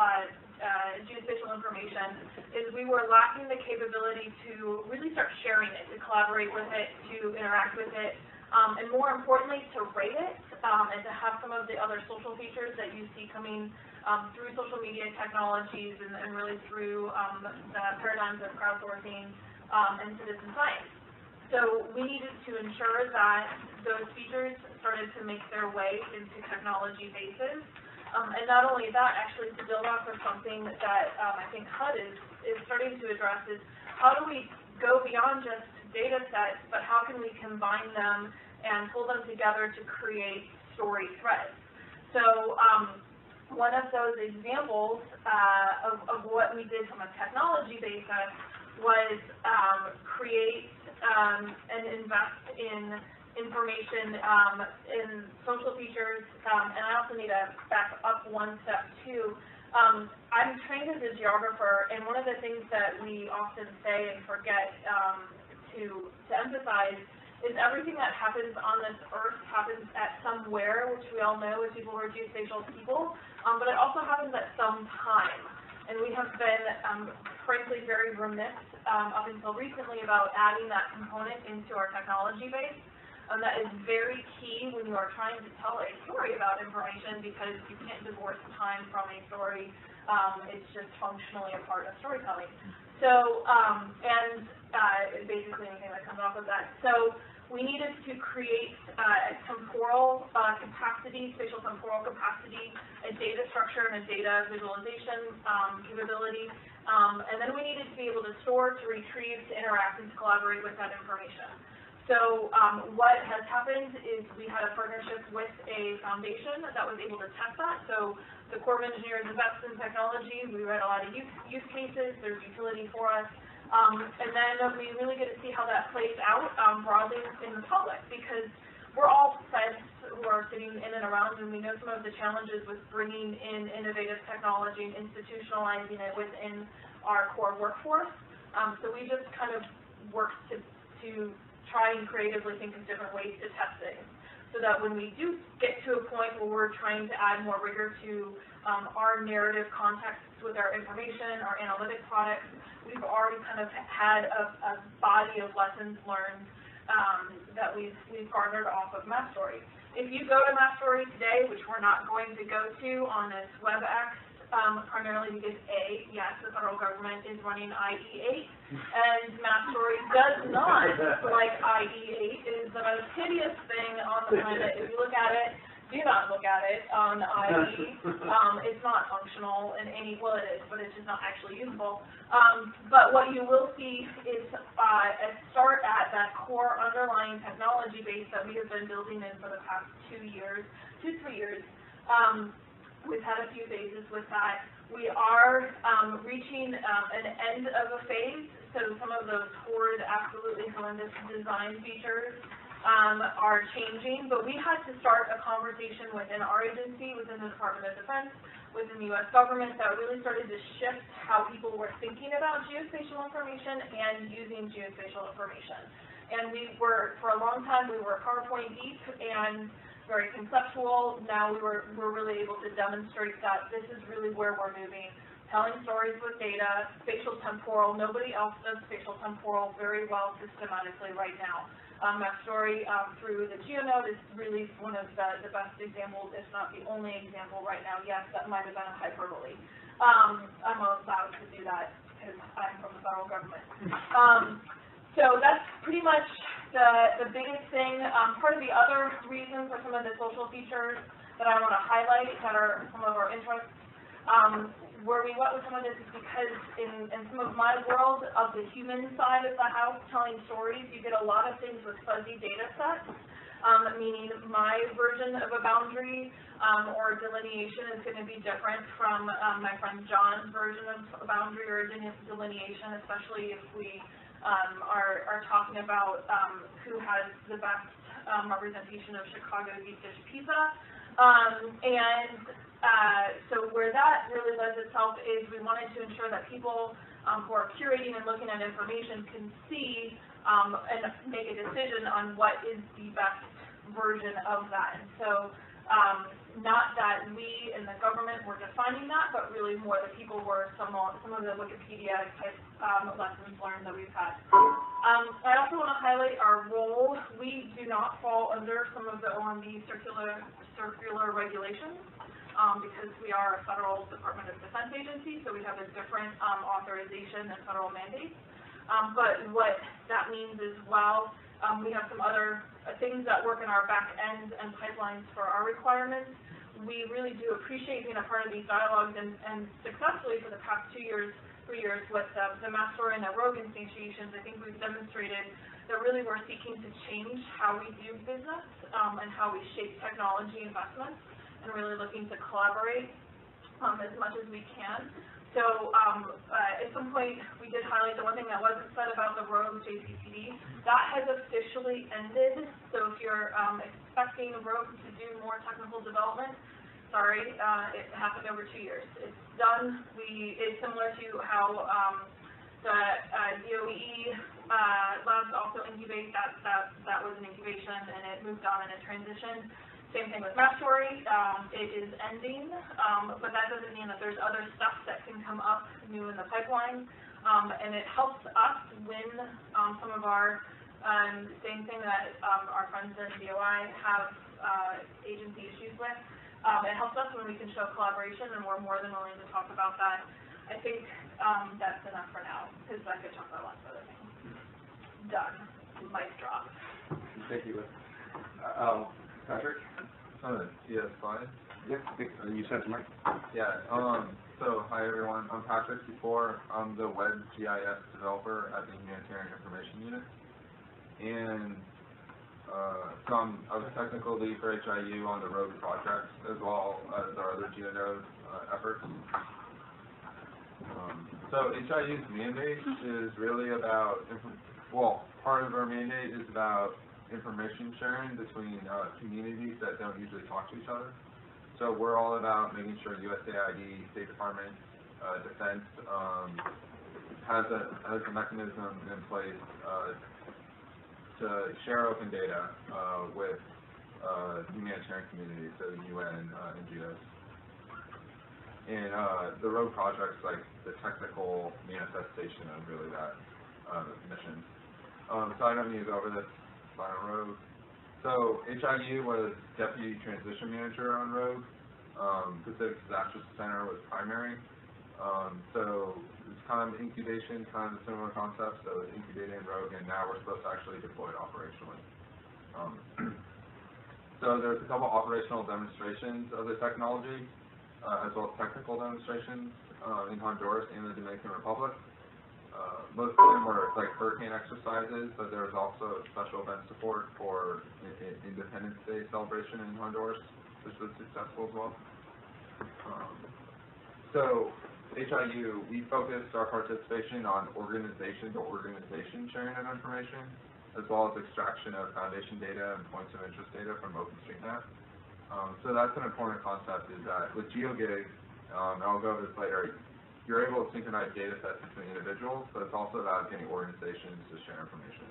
geospatial information, is we were lacking the capability to really start sharing it, to collaborate with it, to interact with it, and more importantly, to rate it, and to have some of the other social features that you see coming through social media technologies and really through the paradigms of crowdsourcing and citizen science. So we needed to ensure that those features started to make their way into technology bases. And not only that, actually to build off of something that I think HUD is starting to address is how do we go beyond just data sets, but how can we combine them and pull them together to create story threads. So one of those examples of what we did from a technology basis was create and invest in information in social features, and I also need to back up one step too. I'm trained as a geographer, and one of the things that we often say and forget to emphasize is everything that happens on this earth happens at somewhere, which we all know as people who are geospatial people, but it also happens at some time. And we have been, frankly, very remiss up until recently about adding that component into our technology base. That is very key when you are trying to tell a story about information because you can't divorce time from a story. It's just functionally a part of storytelling. So, basically anything that comes off of that. So we needed to create temporal capacity, spatial temporal capacity, a data structure and a data visualization capability. And then we needed to be able to store, to retrieve, to interact, and to collaborate with that information. So what has happened is we had a partnership with a foundation that was able to test that. So the Corps of Engineers invested in technology. We read a lot of use cases. There's utility for us. And then we really get to see how that plays out broadly in the public, because we're all friends who are sitting in and around, and we know some of the challenges with bringing in innovative technology and institutionalizing it within our core workforce. So we just kind of work to try and creatively think of different ways to test things, so that when we do get to a point where we're trying to add more rigor to our narrative context with our information, our analytic products. We've already kind of had a body of lessons learned that we've garnered off of MapStory. If you go to MapStory today, which we're not going to go to on this WebEx, primarily because yes, the federal government is running IE8, and MapStory does not like IE8. It is the most hideous thing on the planet. If you look at it, do not look at it on IE. It's not functional in any, well it is, but it's just not actually usable. But what you will see is a start at that core underlying technology base that we have been building in for the past 2 years, 2-3 years. We've had a few phases with that. We are reaching an end of a phase, so some of those horrid, absolutely horrendous design features are changing, but we had to start a conversation within our agency, within the Department of Defense, within the U.S. government, that really started to shift how people were thinking about geospatial information and using geospatial information. And we were, for a long time, we were PowerPoint deep and very conceptual. Now we're really able to demonstrate that this is really where we're moving. Telling stories with data, spatial temporal. Nobody else does spatial temporal very well systematically right now. MapStory through the Geonode is really one of the best examples, if not the only example right now. Yes, that might have been a hyperbole. I'm allowed to do that because I'm from the federal government. So that's pretty much the biggest thing. Part of the other reason for some of the social features that I want to highlight that are some of our interests, where we went with some of this is because in some of my world of the human side of the house telling stories, you get a lot of things with fuzzy data sets, meaning my version of a boundary or delineation is going to be different from my friend John's version of a boundary or delineation, especially if we are talking about who has the best representation of Chicago deep dish pizza. So where that really lends itself is we wanted to ensure that people who are curating and looking at information can see and make a decision on what is the best version of that. And so not that we in the government were defining that, but really more the people were some of the Wikipedia type lessons learned that we've had. I also want to highlight our role. We do not fall under some of the OMB circular regulations because we are a federal Department of Defense agency, so we have a different authorization and federal mandates. But what that means is, while we have some other things that work in our back end and pipelines for our requirements, we really do appreciate being a part of these dialogues, and successfully for the past 2 years, 3 years with the MapStory and the Rogue instantiations, I think we've demonstrated that really we're seeking to change how we do business and how we shape technology investments, and really looking to collaborate as much as we can. So at some point, we did highlight the one thing that wasn't said about the Rogue JCCD. That has officially ended. So if you're expecting Rogue to do more technical development, sorry, it happened over 2 years. It's done. It's similar to how the DOE labs also incubate. That was an incubation, and it moved on and it transitioned. Same thing with MapStory. It is ending, but that doesn't mean that there's other stuff that can come up new in the pipeline, and it helps us win some of our, same thing that our friends in DOI have agency issues with. It helps us when we can show collaboration, and we're more than willing to talk about that. I think that's enough for now, because I could talk about lots of other things. Done. Mic drop. Thank you. Patrick? Yes, fine. Yeah, you sent some. Yeah, so hi everyone, I'm Patrick Before. I'm the Web GIS developer at the Humanitarian Information Unit. And so I was technical lead for HIU on the Rogue project, as well as our other Geonode efforts. So HIU's mandate is really about, part of our mandate is about information sharing between communities that don't usually talk to each other. So we're all about making sure USAID, State Department, Defense has a mechanism in place to share open data with humanitarian communities, so UN, NGOs. And the road project's like the technical manifestation of really that mission. So I don't need to go over this slide on Rogue. So HIU was Deputy Transition Manager on Rogue. Pacific Disaster Center was primary. So it's kind of incubation, kind of a similar concept. So it's incubated in Rogue, and now we're supposed to actually deploy it operationally. So there's a couple operational demonstrations of the technology, as well as technical demonstrations in Honduras and the Dominican Republic. Most of them were like hurricane exercises, but there was also special event support for Independence Day celebration in Honduras, which was successful as well. So HIU, we focused our participation on organization-to-organization sharing of information, as well as extraction of foundation data and points of interest data from OpenStreetMap. So that's an important concept, is that with GeoGig, and I'll go over this later, you're able to synchronize data sets between individuals, but it's also about getting organizations to share information.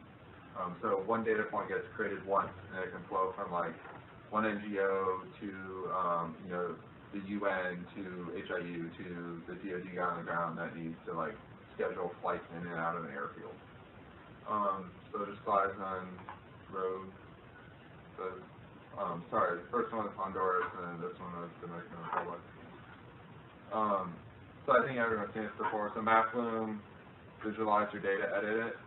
So one data point gets created once, and it can flow from like one NGO to you know, the UN to HIU to the DoD guy on the ground that needs to like schedule flights in and out of an airfield. So just slides on Road. So, sorry, the first one was Honduras, and then this one was Dominican Republic. So I think everyone's seen this before. So MapLoom, visualize your data, edit it.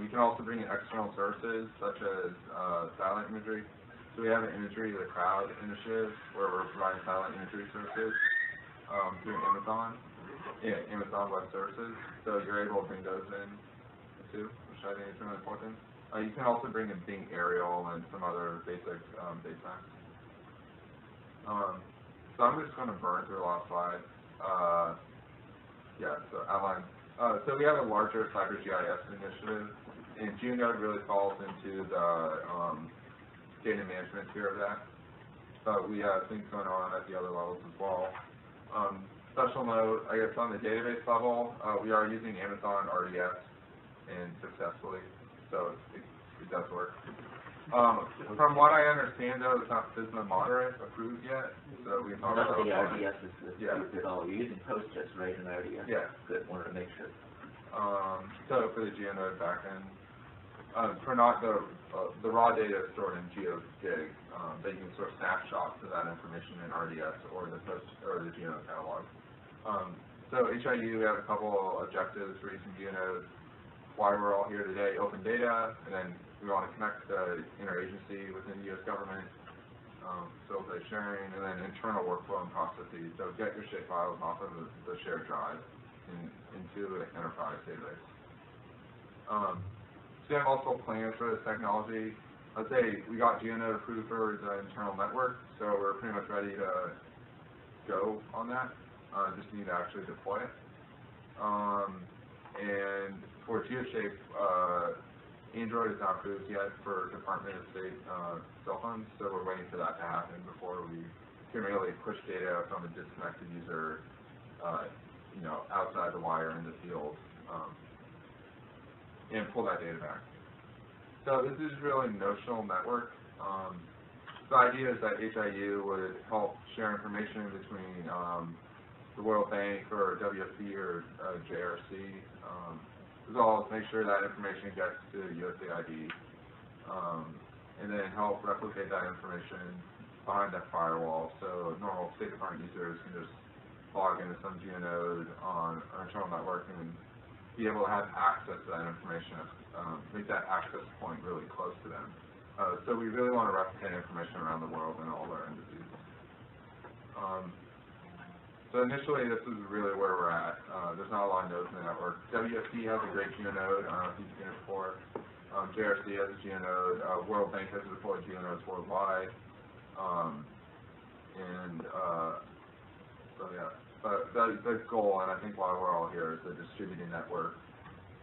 You can also bring in external services such as satellite imagery. So we have an Imagery of the Crowd initiative where we're providing satellite imagery services through Amazon Web Services. So you're able to bring those in too, which I think is really important. You can also bring in Bing Aerial and some other basic base maps. So I'm just going to burn through a lot of slides. Yeah, so outline. So we have a larger Cyber GIS initiative, and Geonode really falls into the data management tier of that. But we have things going on at the other levels as well. Special note, I guess on the database level, we are using Amazon RDS and successfully, so it does work. From what I understand, though, it's not FISMA moderate approved yet, so we talked about the RDS is approved at all. You're using Postgres, right, in RDS? Yeah. Good, wanted to make sure. So for the Geonode backend, for not the raw data is stored in GeoGig, but you can store snapshots of that information in RDS or the Geonode catalog. So HIU, we have a couple objectives for using Geonode. Why we're all here today: open data, and then we want to connect the interagency within the U.S. government, facilitate sharing, and then internal workflow and processes. So get your shape files off of the shared drive into an enterprise database. So we have multiple plans for this technology. I'd say we got Geonode approved for the internal network, so we're pretty much ready to go on that. Just need to actually deploy it. And for GeoShape, Android is not approved yet for Department of State cell phones, so we're waiting for that to happen before we can really push data from a disconnected user, you know, outside the wire in the field, and pull that data back. So this is really notional network. The idea is that HIU would help share information between the World Bank or WFP or JRC, as well as make sure that information gets to USAID, and then help replicate that information behind that firewall, so normal State Department users can just log into some Geonode on our internal network and be able to have access to that information, make that access point really close to them. So we really want to replicate information around the world in all of our embassies. So initially, this is really where we're at. There's not a lot of nodes in the network. WFP has a great Geonode. I don't know if you've seen it before. JRC has a Geonode. World Bank has deployed Geonodes worldwide. So yeah, but the goal, and I think why we're all here, is a distributed network,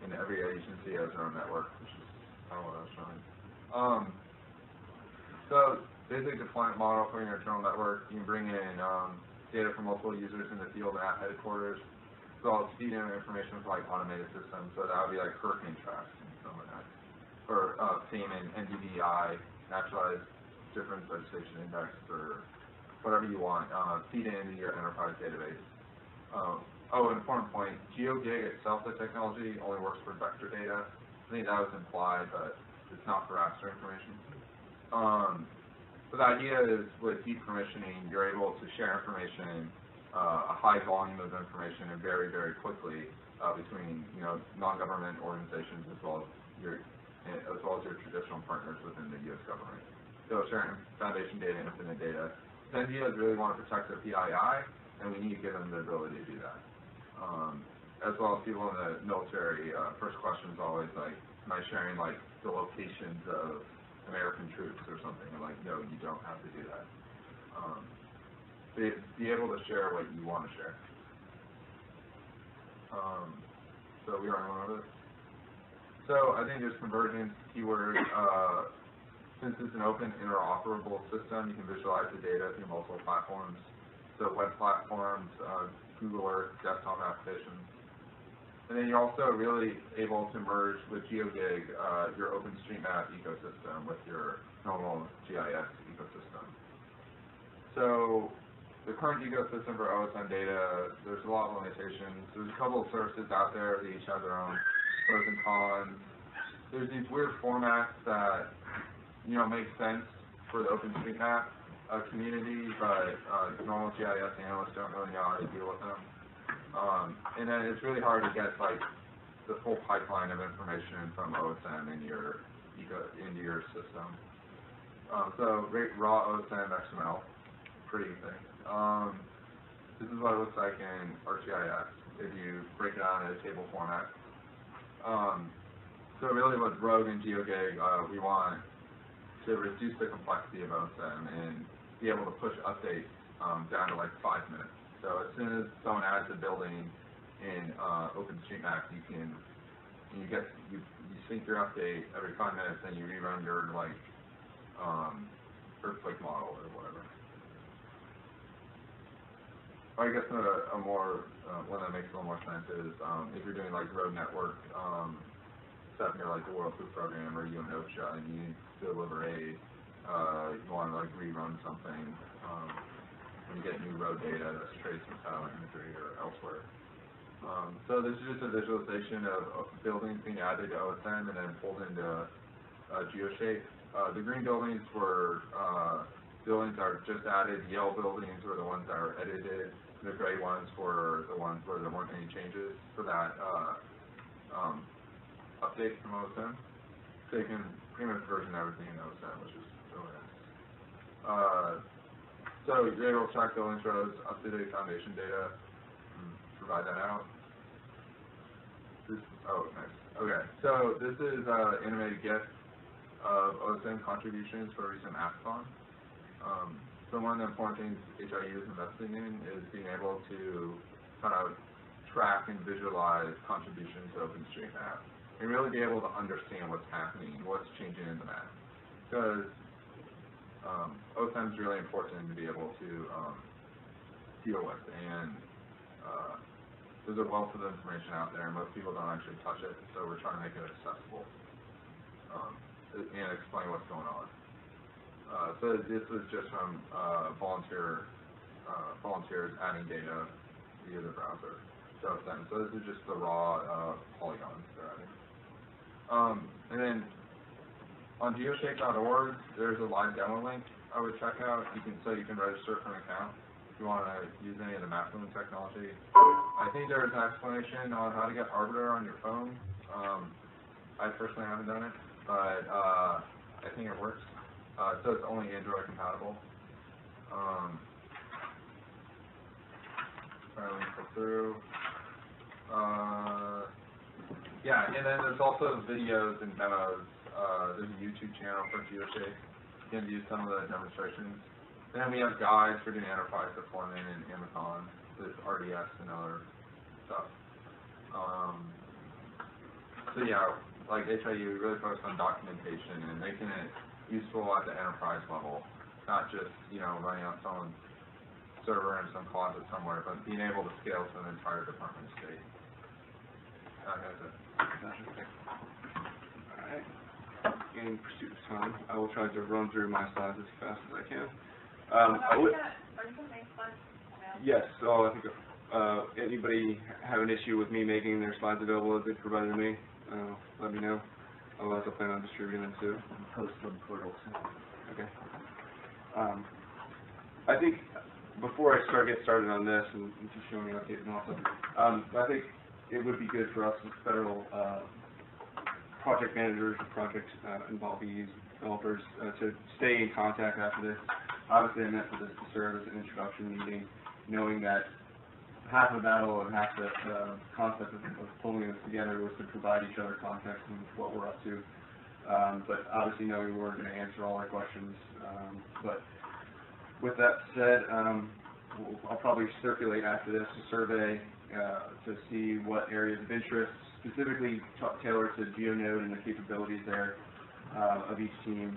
and every agency has their own network, which is kind of what I was showing. So basic deployment model for your internal network. You can bring in data from multiple users in the field at headquarters, as well as feed in information for like automated systems. So that would be like hurricane tracks and stuff like that, or payment, NDVI, naturalized difference vegetation index, or whatever you want. Feed it into your enterprise database, Oh, an important point, GeoGig itself, the technology, only works for vector data. I think that was implied, but it's not for raster information. But the idea is with deep permissioning, you're able to share information, a high volume of information, and very, very quickly between, you know, non-government organizations as well as your traditional partners within the U.S. government. So sharing foundation data, infinite data. The NGOs really want to protect their PII, and we need to give them the ability to do that. As well as people in the military, first question is always like, am I sharing like the locations of American troops or something? I'm like, no, you don't have to do that. Be able to share what you want to share. So we are on over this. So I think there's convergence, keywords. Since it's an open interoperable system, you can visualize the data through multiple platforms. So web platforms, Google Earth, desktop applications. And then you're also really able to merge with GeoGig your OpenStreetMap ecosystem with your normal GIS ecosystem. So the current ecosystem for OSM data, there's a lot of limitations. There's a couple of services out there that each have their own pros and cons. There's these weird formats that, you know, make sense for the OpenStreetMap community, but normal GIS analysts don't really know how to deal with them. And then it's really hard to get like the full pipeline of information from OSM into your system. So raw OSM XML, pretty thing. This is what it looks like in ArcGIS if you break it down in a table format. So really with Rogue and GeoGig, we want to reduce the complexity of OSM and be able to push updates down to like 5 minutes. So as soon as someone adds a building in OpenStreetMap, you sync your update every 5 minutes, and you rerun your like earthquake model or whatever. I guess a more one that makes a little more sense is if you're doing like road network stuff near like the World Food Program or UNOCHA, and you deliver aid, you want to like rerun something. When you get new road data that's traced from satellite imagery or elsewhere. So this is just a visualization of buildings being added to OSM and then pulled into GeoShape. The green buildings were buildings that are just added. Yellow buildings were the ones that are edited. The gray ones were the ones where there weren't any changes for that update from OSM. So you can pretty much version everything in OSM, which is really nice. So you're able to track buildings, roads, up-to-date foundation data, provide that out. Oh, nice. Okay, so this is an animated GIF of OSM contributions for a recent Hackathon. So one of the important things HIU is investing in is being able to kind of track and visualize contributions to OpenStreetMap and really be able to understand what's happening, what's changing in the map. Because OSM is really important to be able to deal with, and there's a wealth of information out there, and most people don't actually touch it, so we're trying to make it accessible and explain what's going on. So this was just from volunteers adding data via the browser to OSM. So this is just the raw polygons they're adding. And then on geoshape.org, there's a live demo link I would check out. You can register for an account if you want to use any of the map building technology. I think there's an explanation on how to get Arbiter on your phone. I personally haven't done it, but I think it works. So it's only Android compatible. Let me go through. Yeah, and then there's also videos and demos. There's a YouTube channel for GeoShape. You can view some of the demonstrations. And then we have guides for doing enterprise deployment in Amazon with RDS and other stuff. So yeah, like HIU, we really focus on documentation and making it useful at the enterprise level, not just, you know, running on someone's server in some closet somewhere, but being able to scale to an entire department state. That's it. Alright. In pursuit of time, I will try to run through my slides as fast as I can. Are you going to make slides now? Yes, so I think anybody have an issue with me making their slides available as they provided to me, let me know. Otherwise, I plan on distributing them too. Post on portals. Okay. I think before I get started on this and just showing an update and also, I think it would be good for us as federal project managers, project involvees, developers to stay in contact after this. Obviously, I meant for this to serve as an introduction meeting, knowing that half the battle and half the concept of pulling this together was to provide each other context and what we're up to. But obviously knowing we weren't going to answer all our questions. But with that said, I'll probably circulate after this a survey to see what areas of interest, specifically tailored to Geonode and the capabilities there of each team,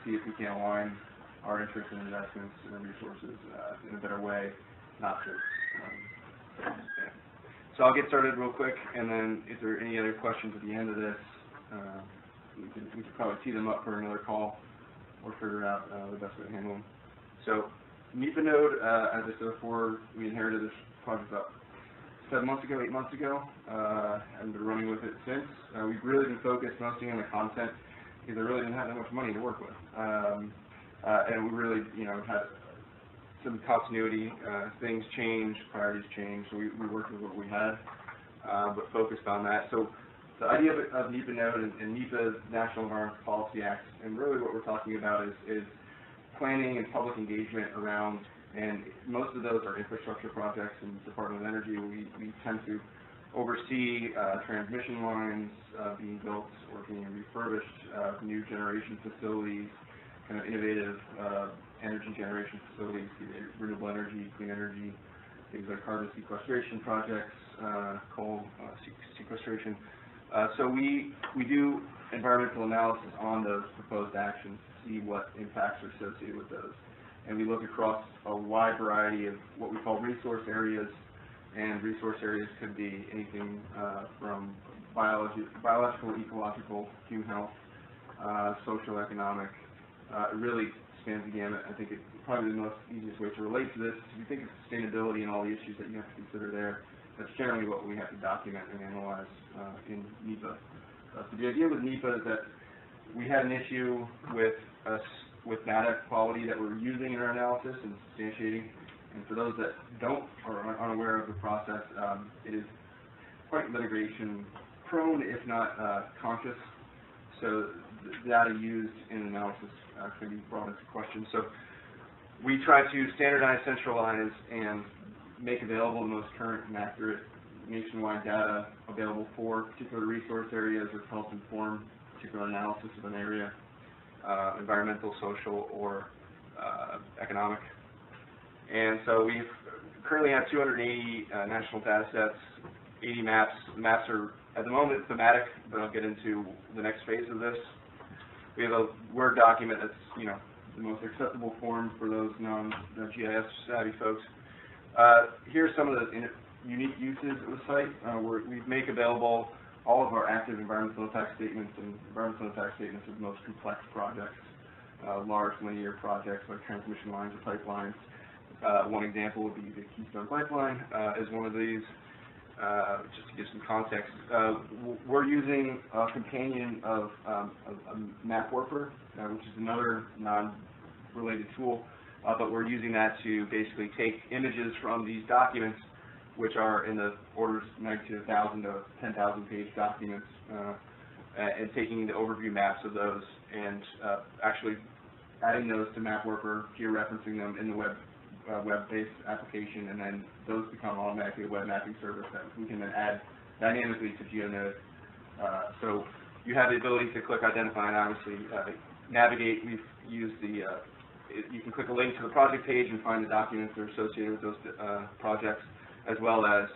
see if we can align our interest in investments and resources in a better way, not to. So I'll get started real quick, and then if there are any other questions at the end of this, we can probably tee them up for another call or figure out the best way to handle them. So NEPA node, as I said before, we inherited this project about 8 months ago, and been running with it since. We've really been focused mostly on the content because I really didn't have that much money to work with. And we really, had some continuity, things change, priorities change, so we worked with what we had, but focused on that. So the idea of NEPA node and NEPA's National Environmental Policy Act, and really what we're talking about is planning and public engagement around, and most of those are infrastructure projects in the Department of Energy. We tend to oversee transmission lines being built or being refurbished, new generation facilities, kind of innovative energy generation facilities, renewable energy, clean energy, things like carbon sequestration projects, coal sequestration. So we do environmental analysis on those proposed actions to see what impacts are associated with those. And we look across a wide variety of what we call resource areas, and resource areas could be anything from biological, ecological, human health, social, economic. It really spans the gamut. I think it's probably the easiest way to relate to this is if you think of sustainability and all the issues that you have to consider there. That's generally what we have to document and analyze in NEPA. So the idea with NEPA is that we had an issue with data quality that we're using in our analysis and substantiating. And for those that are unaware of the process, it is quite litigation prone, if not conscious. So the data used in analysis can be brought into question. So we try to standardize, centralize, and make available the most current and accurate nationwide data available for particular resource areas or to help inform particular analysis of an area, environmental, social, or economic. And so we currently have 280 national data sets, 80 maps. The maps are, at the moment, thematic, but I'll get into the next phase of this. We have a Word document that's, the most accessible form for those non-GIS savvy folks. Here's some of the unique uses of the site. We make available all of our active environmental impact statements and environmental impact statements of the most complex projects, large linear projects like transmission lines or pipelines. One example would be the Keystone Pipeline is one of these. Just to give some context, we're using a companion of a map warper, which is another non-related tool, but we're using that to basically take images from these documents, which are in the orders of magnitude of 1,000 to 10,000 page documents, and taking the overview maps of those and actually adding those to map warper, georeferencing them in the web-based application, and then those become automatically a web mapping service that we can then add dynamically to Geonode. So you have the ability to click identify and obviously navigate. We've used you can click a link to the project page and find the documents that are associated with those projects, as well as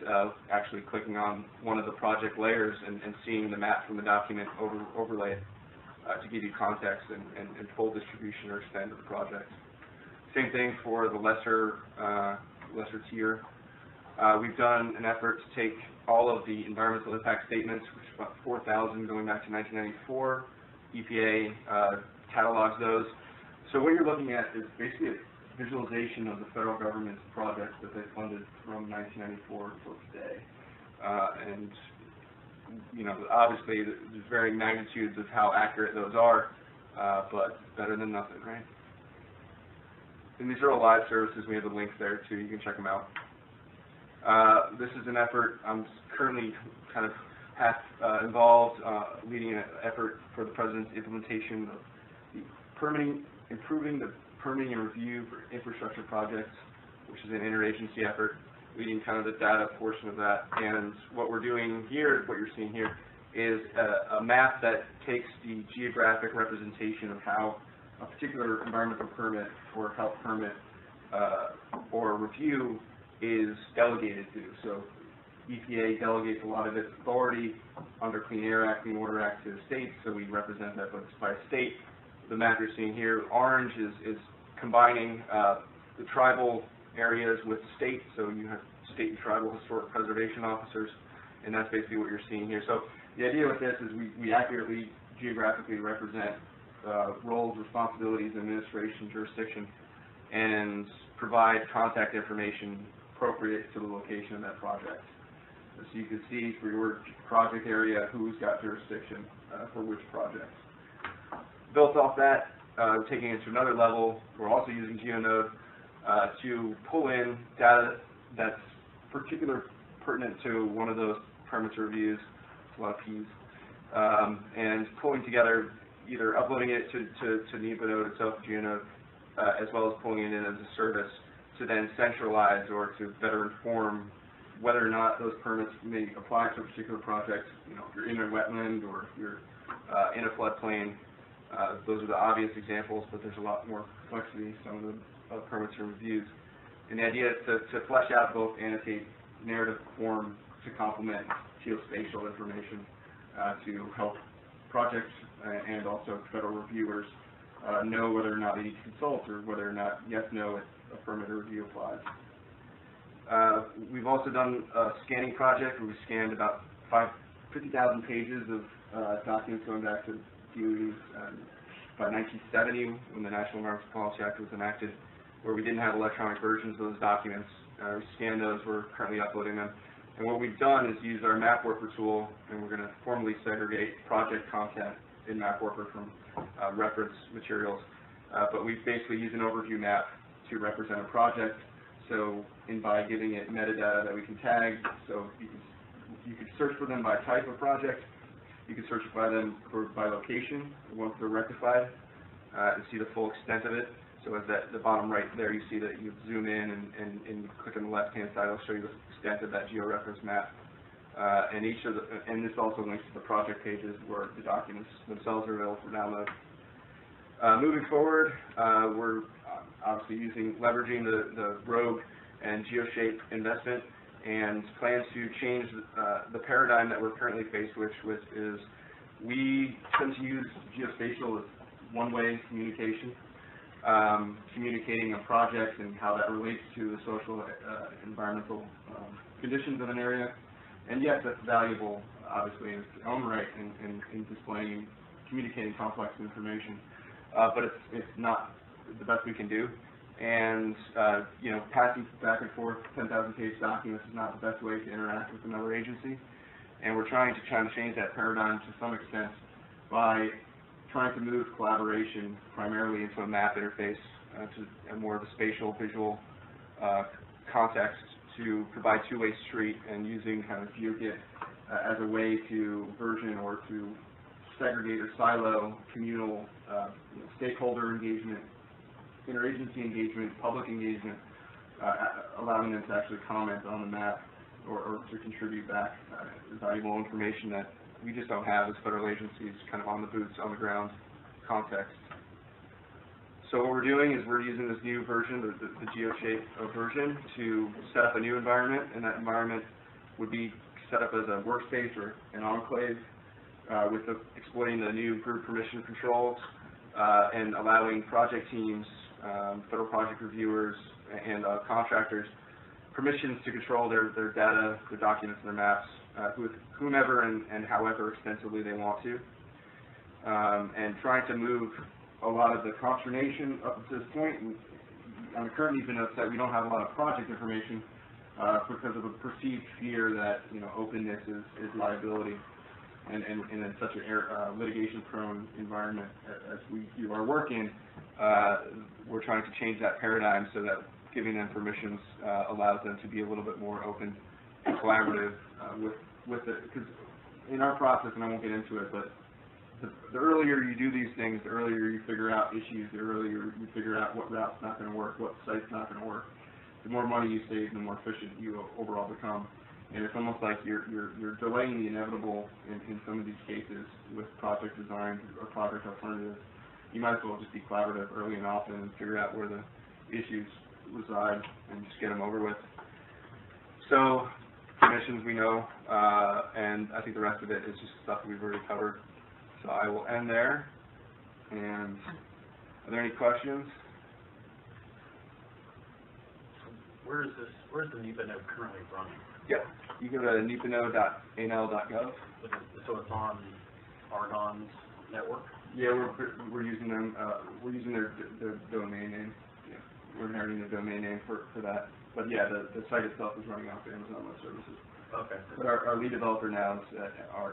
actually clicking on one of the project layers and seeing the map from the document overlaid to give you context and full distribution or extent of the project. Same thing for the lesser tier. We've done an effort to take all of the environmental impact statements, which is about 4,000 going back to 1994. EPA catalogs those. So what you're looking at is basically a visualization of the federal government's projects that they funded from 1994 till today. And, you know, obviously there's varying magnitudes of how accurate those are, but better than nothing, right? And these are all live services. We have the links there too. You can check them out. This is an effort I'm currently kind of half involved, leading an effort for the President's implementation of the improving the permitting and review for infrastructure projects, which is an interagency effort, leading kind of the data portion of that. And what we're doing here, what you're seeing here, is a map that takes the geographic representation of how a particular environmental permit or health permit or review is delegated to. So EPA delegates a lot of its authority under Clean Air Act, Clean Water Act to the states, so we represent that by state. The map you're seeing here, orange, is combining the tribal areas with state, so you have state and tribal historic preservation officers, and that's basically what you're seeing here. So the idea with this is we accurately geographically represent roles, responsibilities, administration, jurisdiction, and provide contact information appropriate to the location of that project. So you can see for your project area who's got jurisdiction for which project. Built off that, taking it to another level, we're also using Geonode to pull in data that's particularly pertinent to one of those permits or reviews, a lot of P's, and pulling together, either uploading it to Geonode itself, Geonode, as well as pulling it in as a service to then centralize or to better inform whether or not those permits may apply to a particular project. You know, if you're in a wetland or if you're in a floodplain, those are the obvious examples, but there's a lot more complexity, some of the permits and reviews. And the idea is to flesh out both annotate narrative form to complement geospatial information to help projects and also federal reviewers know whether or not they need to consult or whether or not yes, no, if a permit or review applies. We've also done a scanning project where we scanned about 50,000 pages of documents going back to DOE's by 1970 when the National Environmental Policy Act was enacted, where we didn't have electronic versions of those documents. We scanned those, we're currently uploading them. And what we've done is use our MapWorker tool, and we're going to formally segregate project content in MapWorker from reference materials. But we basically use an overview map to represent a project. So, by giving it metadata that we can tag, so you can search for them by type of project. You can search by them by location once they're rectified and see the full extent of it. So as the bottom right there, you see that you zoom in and you click on the left-hand side, it'll show you the extent of that georeference map. And this also links to the project pages where the documents themselves are available for download. Moving forward, we're obviously leveraging the Rogue and GeoShape investment and plans to change the paradigm that we're currently faced with, which is we tend to use geospatial as one-way communication, communicating a project and how that relates to the social, environmental conditions of an area. And yes, that's valuable, obviously, in its own right in displaying, communicating complex information. But it's not the best we can do. And, you know, passing back and forth 10,000-page documents is not the best way to interact with another agency. And we're trying to change that paradigm to some extent by trying to move collaboration primarily into a map interface to more of a spatial, visual context to provide two-way street and using kind of GeoGit as a way to version or to segregate or silo communal stakeholder engagement, interagency engagement, public engagement, allowing them to actually comment on the map or to contribute back valuable information that we just don't have as federal agencies, kind of on the boots, on the ground context. So what we're doing is we're using this new version, the GeoShape version, to set up a new environment, and that environment would be set up as a workspace or an enclave with exploiting the new group permission controls and allowing project teams, federal project reviewers, and contractors permissions to control their data, their documents, and their maps with whomever and however extensively they want to, and trying to move a lot of the consternation up to this point. And on the current NEPA note site, we don't have a lot of project information because of a perceived fear that, you know, openness is liability. And in such a litigation-prone environment as we do our work in, we're trying to change that paradigm so that giving them permissions allows them to be a little bit more open and collaborative with it. Because in our process, and I won't get into it, but the earlier you do these things, the earlier you figure out issues, the earlier you figure out what route's not going to work, what site's not going to work. The more money you save, the more efficient you overall become. And it's almost like you're delaying the inevitable in some of these cases with project design or project alternatives. You might as well just be collaborative early and often and figure out where the issues reside and just get them over with. So, permissions we know, and I think the rest of it is just stuff we've already covered. So I will end there. And are there any questions? Where's the NEPA node currently running? Yeah, you go to nepanode.anl.gov. So it's on Argonne's network? Yeah, we're using them. We're using their domain name. Yeah, we're inheriting the domain name for that. But yeah, the site itself is running off Amazon Web Services. Okay. But our lead developer now is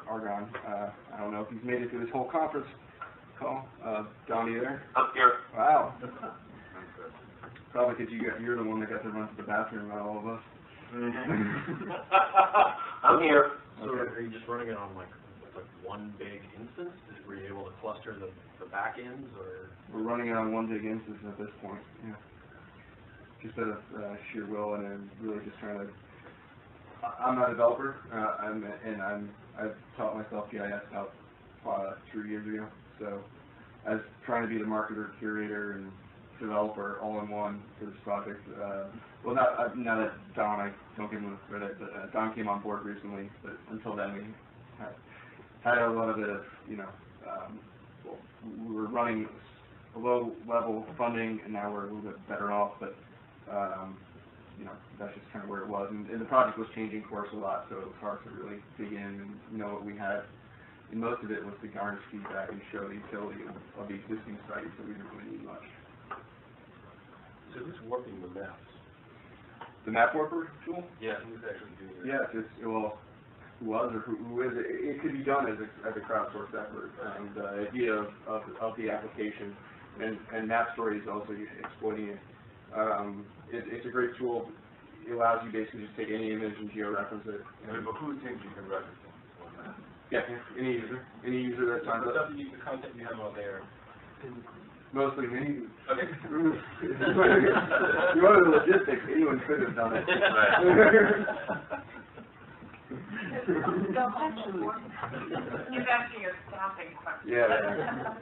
Argonne. I don't know if he's made it through this whole conference call. Don, you there? I'm here. Wow. Probably because you're the one that got to run to the bathroom out of all of us. I'm here. So are you just running it on like one big instance? Were you able to cluster the back ends, or? We're running it on one big instance at this point. Yeah. Just out of sheer will, and I'm really just trying to. I'm not a developer. I've taught myself GIS about 3 years ago. So I was trying to be the marketer, curator, and developer all in one for this project. Well, now that Don, I don't give him the credit, but Don came on board recently, but until then we had a lot of it of, you know, well, we were running a low level funding, and now we're a little bit better off, but you know, that's just kind of where it was. And the project was changing course a lot, so it was hard to really dig in and know what we had. And most of it was to garnish feedback and show the utility of the existing sites, so we didn't really need much. So who's warping the maps? The map warper tool? Yeah, who's actually doing it? Yes, who was or who is it? It could be done as a crowdsourced effort. And the idea of the application and MapStory is also exploiting it. It's a great tool. It allows you basically just take any image and georeference it. But who thinks you can reference it? Yeah, any user that signs up. The content you have out there. Mostly me. Okay. You wanted the logistics, anyone could have done it. He's asking a staffing question. Yeah.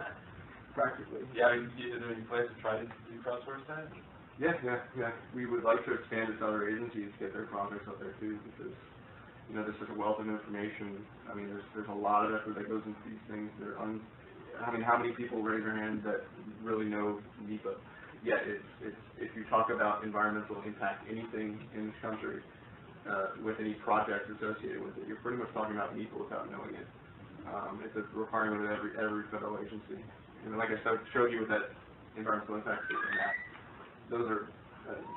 Practically. Yeah, is there any place to try to do crowdsource that? Yeah. We would like to expand it to other agencies, get their projects out there too, because, you know, there's such a wealth of information. I mean, there's a lot of effort that goes into these things. I mean, how many people raise their hand that really know NEPA? Yeah, if you talk about environmental impact, anything in this country, with any project associated with it, you're pretty much talking about NEPA without knowing it. It's a requirement of every federal agency. And like I showed you with that environmental impact statement map, those are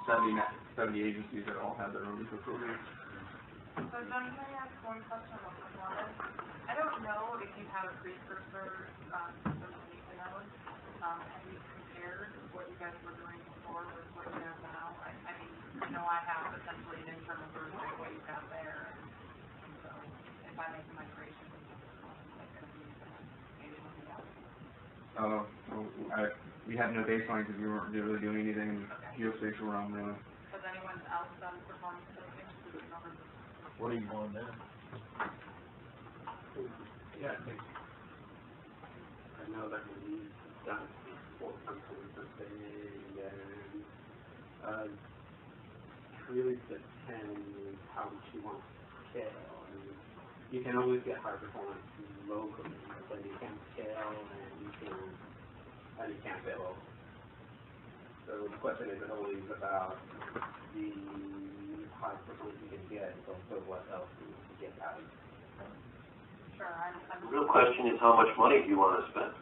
70 agencies that all have their own NEPA programs. So John, can I ask one question about performance? I don't know if you have a precursor system to NEPA node. Have you compared what you guys were doing before with what you have now? I mean, I know I have essentially an internal version of what you've got there. And so if I make a migration, it's going to be maybe looking out. We had no baseline because we weren't really doing anything in geospatial realm, really. Has anyone else done performance testing? What do you want now? Yeah, I think I know that we've done it before something to say, and really depends how much you want to scale. I mean, you can always get high performance locally, but you can't scale and you can't fail locally. So the question isn't always about the high performance you can get, it's also what else you can get out of it. Sure, The real question is how much money do you want to spend?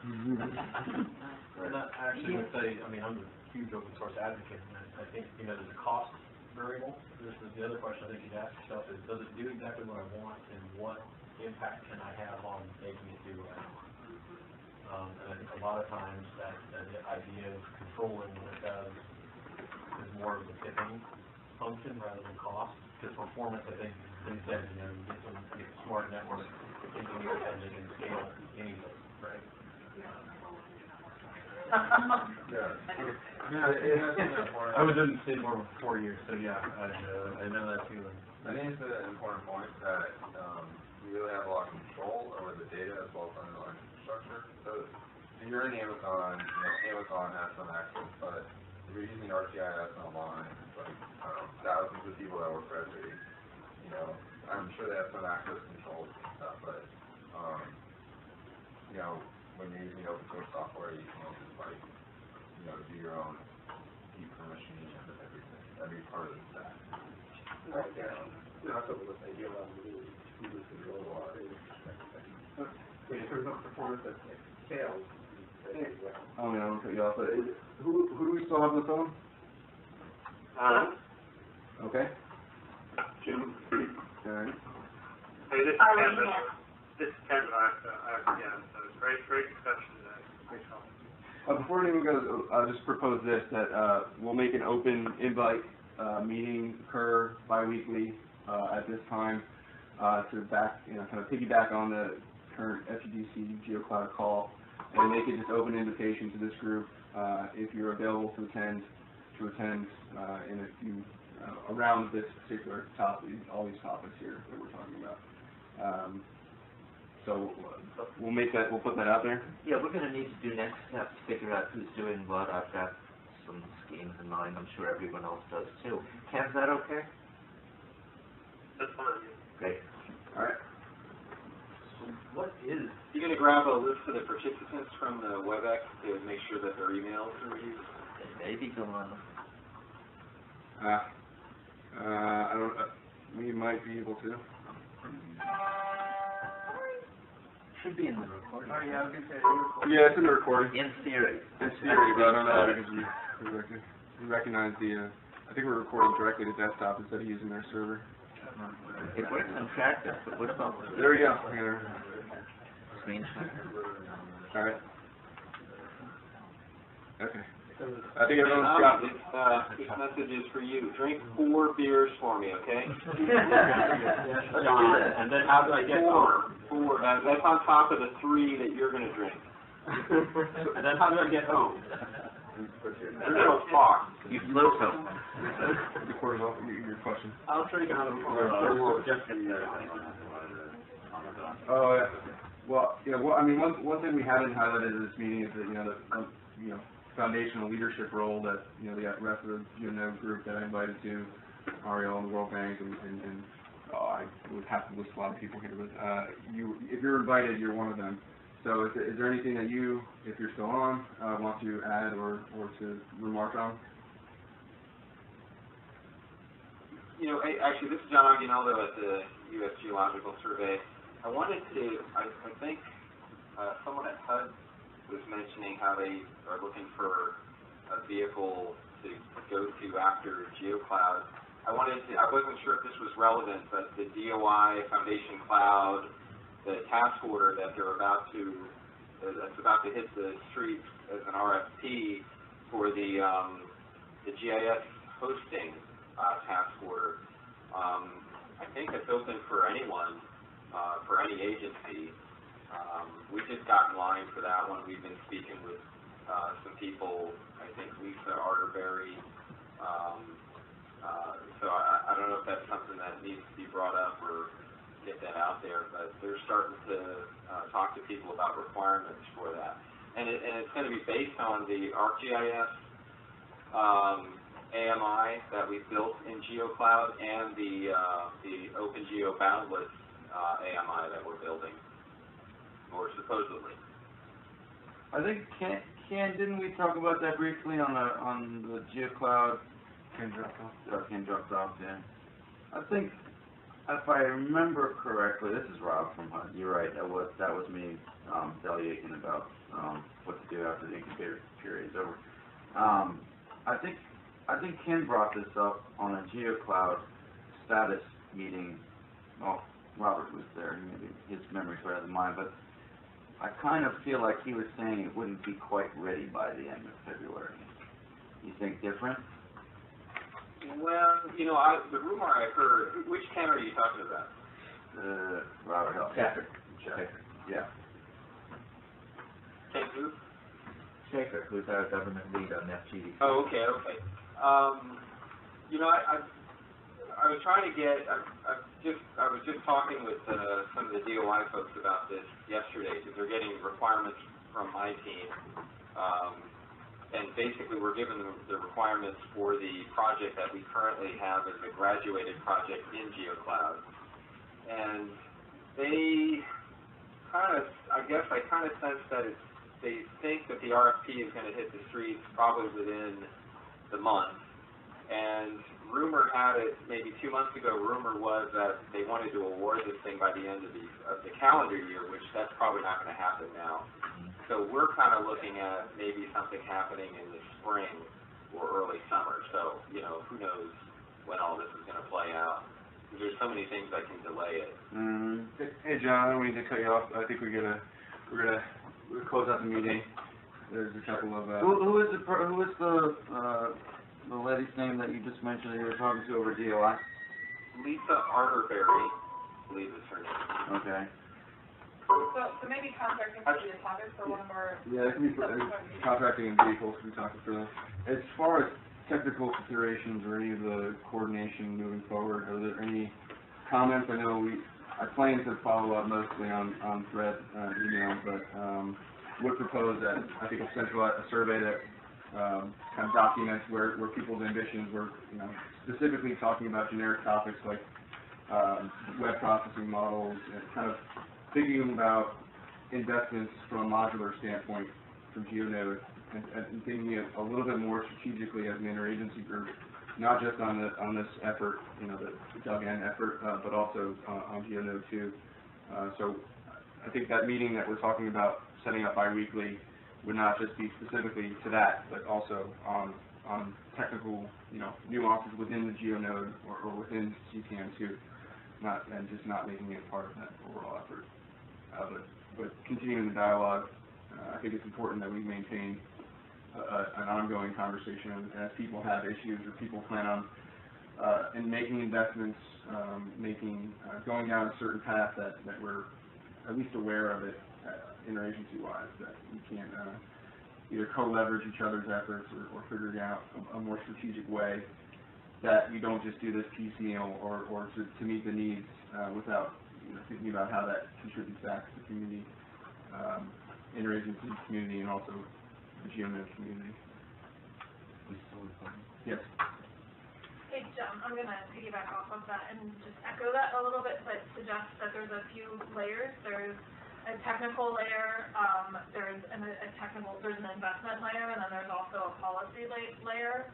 And I actually would say, I mean, I'm a huge open source advocate, and I think, you know, there's a cost variable. This is the other question I think you'd ask yourself is, does it do exactly what I want, and what impact can I have on making it do what I want? And I think a lot of times that idea of controlling what it does is more of a tipping function rather than cost, because performance, I think, as you said, you know, you get smart networks, engineers, and they can scale anything, right? I was in the state for 4 years, so yeah, I know that feeling. I think it's an important point that we really have a lot of control over the data as well as underlying infrastructure. So if you're in Amazon, you know, Amazon has some access, but if you're using ArcGIS online, it's like, I don't know, thousands of people that work for FGDC, you know, I'm sure they have some access controls and stuff, but, you know, when you're using open source software, you can just like, you know, do your own deep permissioning and everything. That'd be part of the stack. Right, yeah. No, that's what we're saying, you allow them to do this control a lot. In terms of performance at scale, Oh, yeah, I'll cut you off, but who do we still have on the phone? Okay. Jim. Alright. Hey, this is Ken. This is Ken, yeah, so great discussion today. Great talk. Before anyone goes, I'll just propose this, that we'll make an open invite meeting occur bi-weekly at this time to kind of piggyback on the current FGDC Geocloud call, and make it just open invitation to this group if you're available to attend in a few around this particular topic, all these topics here that we're talking about. So we'll put that out there. Yeah, we're going to need to do next steps, figure out who's doing what. I've got some schemes in mind. I'm sure everyone else does too. Ken, is that okay? That's fine. Great. All right. What is, you going to grab a list of the participants from the WebEx to make sure that their emails are used? They may be gone. I don't. We might be able to. Should be in the recording. Oh, yeah, I was going to say, Yeah, it's in the recording. In theory. In theory, but I don't know because we recognize the. I think we're recording directly to desktop instead of using their server. It works on practice, but what about There we go. screenshot? All right. Okay. I think everyone's got it. This message is for you. Drink 4 beers for me, okay? John, and then how do I get home? 4. That's on top of the 3 that you're going to drink. And then how do I get home? There's no talk. You float home. Recording off your question. I'll drink out of the Oh yeah. Well, you know, I mean, one thing we haven't highlighted in this meeting is that the foundational leadership role that the rest of the Geonode group that I invited to, Ariel and the World Bank, and I would have to list a lot of people here, but if you're invited, you're one of them. So is there anything that you, if you're still on, want to add or to remark on? You know, actually, this is John Geonode at the U.S. Geological Survey. I wanted to, I think someone at HUD was mentioning how they are looking for a vehicle to go to after Geocloud. I wasn't sure if this was relevant, but the DOI Foundation Cloud, the task order that that's about to hit the streets as an RFP for the GIS hosting task order. I think it's open for anyone, for any agency. We just got in line for that one. We've been speaking with some people, I think Lisa Arterberry. So I don't know if that's something that needs to be brought up or get that out there, but they're starting to talk to people about requirements for that. And it's going to be based on the ArcGIS AMI that we built in Geocloud and the OpenGeo Boundless AMI that we're building, or supposedly. I think, Ken, didn't we talk about that briefly on the Geocloud? Can drop off. Can drop off, yeah. I think If I remember correctly, this is Rob from HUD. You're right. That was me delegating about what to do after the incubator period is over. I think Ken brought this up on a Geocloud status meeting. Well, Robert was there. Maybe his memory's better than mine, but I kind of feel like he was saying it wouldn't be quite ready by the end of February. You think different? Well, the rumor I heard, which Ken are you talking about? Robert Hill. Shaker. Yeah. Ken who? Shaker, who's our government lead on FGDC. Oh, okay. I was trying to get, I was just talking with some of the DOI folks about this yesterday, because they're getting requirements from my team, and basically we're given the requirements for the project that we currently have as a graduated project in Geocloud, and they kind of, I sense that they think that the RFP is going to hit the streets probably within the month. And rumor had it, maybe 2 months ago, rumor was that they wanted to award this thing by the end of the calendar year, which that's probably not going to happen now. So we're kind of looking at maybe something happening in the spring or early summer. So, who knows when all this is going to play out. Because there's so many things that can delay it. Hey, John, I don't mean to cut you off. I think we're gonna close out the meeting. There's a couple of Who is the lady's name that you just mentioned that you were talking to over DOI? Lisa Arterberry, I believe is her name. Okay. So maybe contracting could be the topic for one of our... Yeah, it can be contracting and vehicles we talked through. As far as technical considerations or any of the coordination moving forward, are there any comments? I know I plan to follow up mostly on thread email, but would propose that I think a survey that kind of documents where people's ambitions were, specifically talking about generic topics like web processing models and kind of thinking about investments from a modular standpoint from Geonode and thinking a little bit more strategically as an interagency group, not just on this effort, the CKAN effort, but also on Geonode too. So I think that meeting that we're talking about setting up bi-weekly would not just be specifically to that, but also on technical, nuances within the Geonode or within CKAN too, and just not making it part of that overall effort. But continuing the dialogue, I think it's important that we maintain an ongoing conversation as people have issues or people plan on in making investments, going down a certain path that we're at least aware of it interagency-wise, that we can either co-leverage each other's efforts or figuring out a more strategic way that we don't just do this piecemeal or to meet the needs without thinking about how that contributes back to the community, interagency community, and also the Geonode community. Yes. Hey, John, I'm going to piggyback off of that and just echo that a little bit, but suggest that there's a few layers. There's a technical layer, there's an investment layer, and then there's also a policy layer.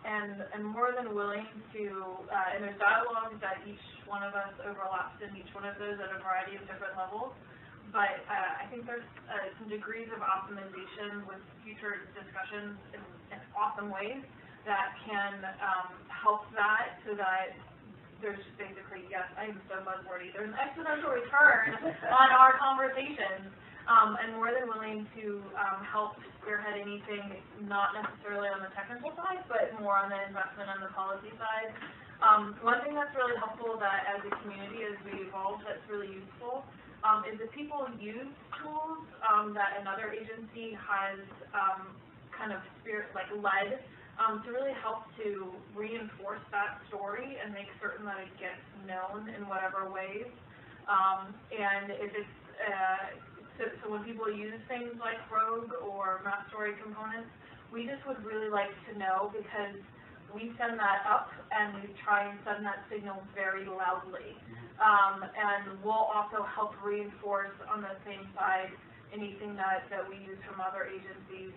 And more than willing to, and there's dialogues that each one of us overlaps in each one of those at a variety of different levels. But I think there's some degrees of optimization with future discussions in awesome ways that can help that, so that there's basically, yes, I'm so buzzwordy, there's an exponential return on our conversations, and more than willing to help spearhead anything, not necessarily on the technical side, but more on the investment and the policy side. One thing that's really helpful that as a community, as we evolve, that's really useful, is if people use tools that another agency has kind of led to really help to reinforce that story and make certain that it gets known in whatever ways. And if it's, so when people use things like Rogue or map story components, we just would really like to know, because we send that up and we try and send that signal very loudly. And we'll also help reinforce on the same side anything that we use from other agencies,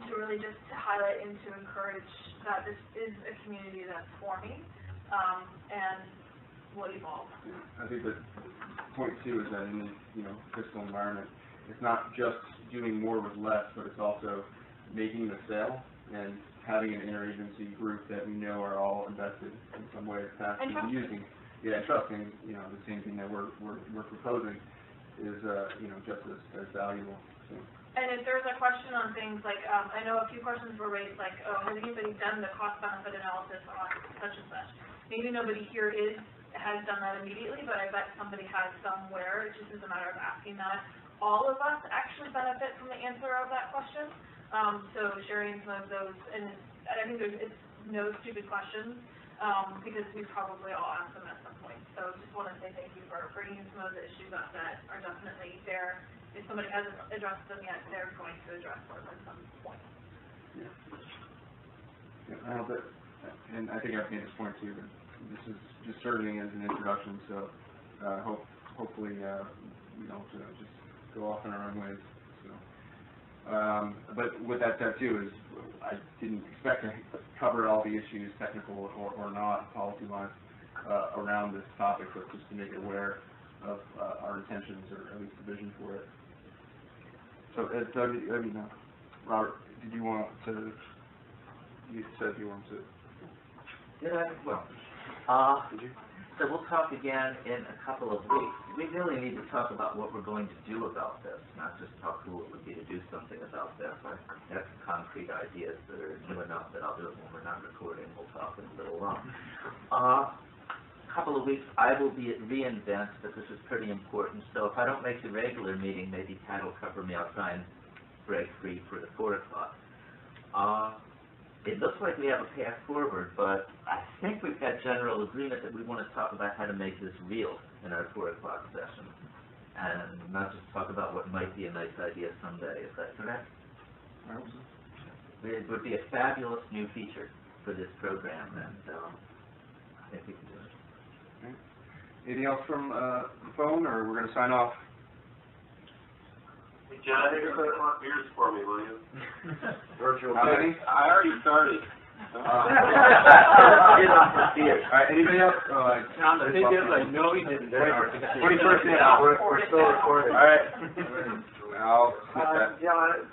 to really just highlight and to encourage that this is a community that's forming, and will evolve. I think that point two is that in the, fiscal environment, it's not just doing more with less, but it's also making the sale and having an interagency group that we know are all invested in some way or capacity and using. Yeah, trusting, the same thing that we're proposing is, just as valuable. So. And if there's a question on things like, I know a few questions were raised, like, has anybody done the cost-benefit analysis on such and such? Maybe nobody here has done that immediately, but I bet somebody has somewhere. It just is a matter of asking that. All of us actually benefit from the answer of that question. So sharing some of those, and I think it's no stupid questions, because we probably all ask them at some point. So just want to say thank you for bringing some of the issues up that are definitely there. If somebody hasn't addressed them yet, they're going to address them at some point. I hope that, and I think I've made this point too, but this is just serving as an introduction, so hopefully we don't just go off in our own ways. So, but with that said too, is I didn't expect to cover all the issues, technical or not, policy-wise, around this topic, but just to make it aware of our intentions, or at least the vision for it. So, Robert, did you want to? You said you wanted to. Did I? Well, did you? so we'll talk again in a couple of weeks. We really need to talk about what we're going to do about this, not just talk who it would be to do something about this. I have concrete ideas that are new enough that I'll do it when we're not recording. We'll talk in a little while. Couple of weeks, I will be at reInvent, but this is pretty important. So if I don't make the regular meeting, maybe Pat will cover me. I'll try and break free for the 4 o'clock. It looks like we have a path forward, but I think we've got general agreement that we want to talk about how to make this real in our 4 o'clock session, and not just talk about what might be a nice idea someday. Is that correct? I hope so. It would be a fabulous new feature for this program, and I think we can do it. Okay. Anything else from the phone, or we're going to sign off? Hey, John, take a couple of beers for me, will you? Virtual meeting? I already started. All right, anybody else? Tom, I think I know he didn't. 21st, yeah. We're still recording. All right. I'll skip that. Yeah,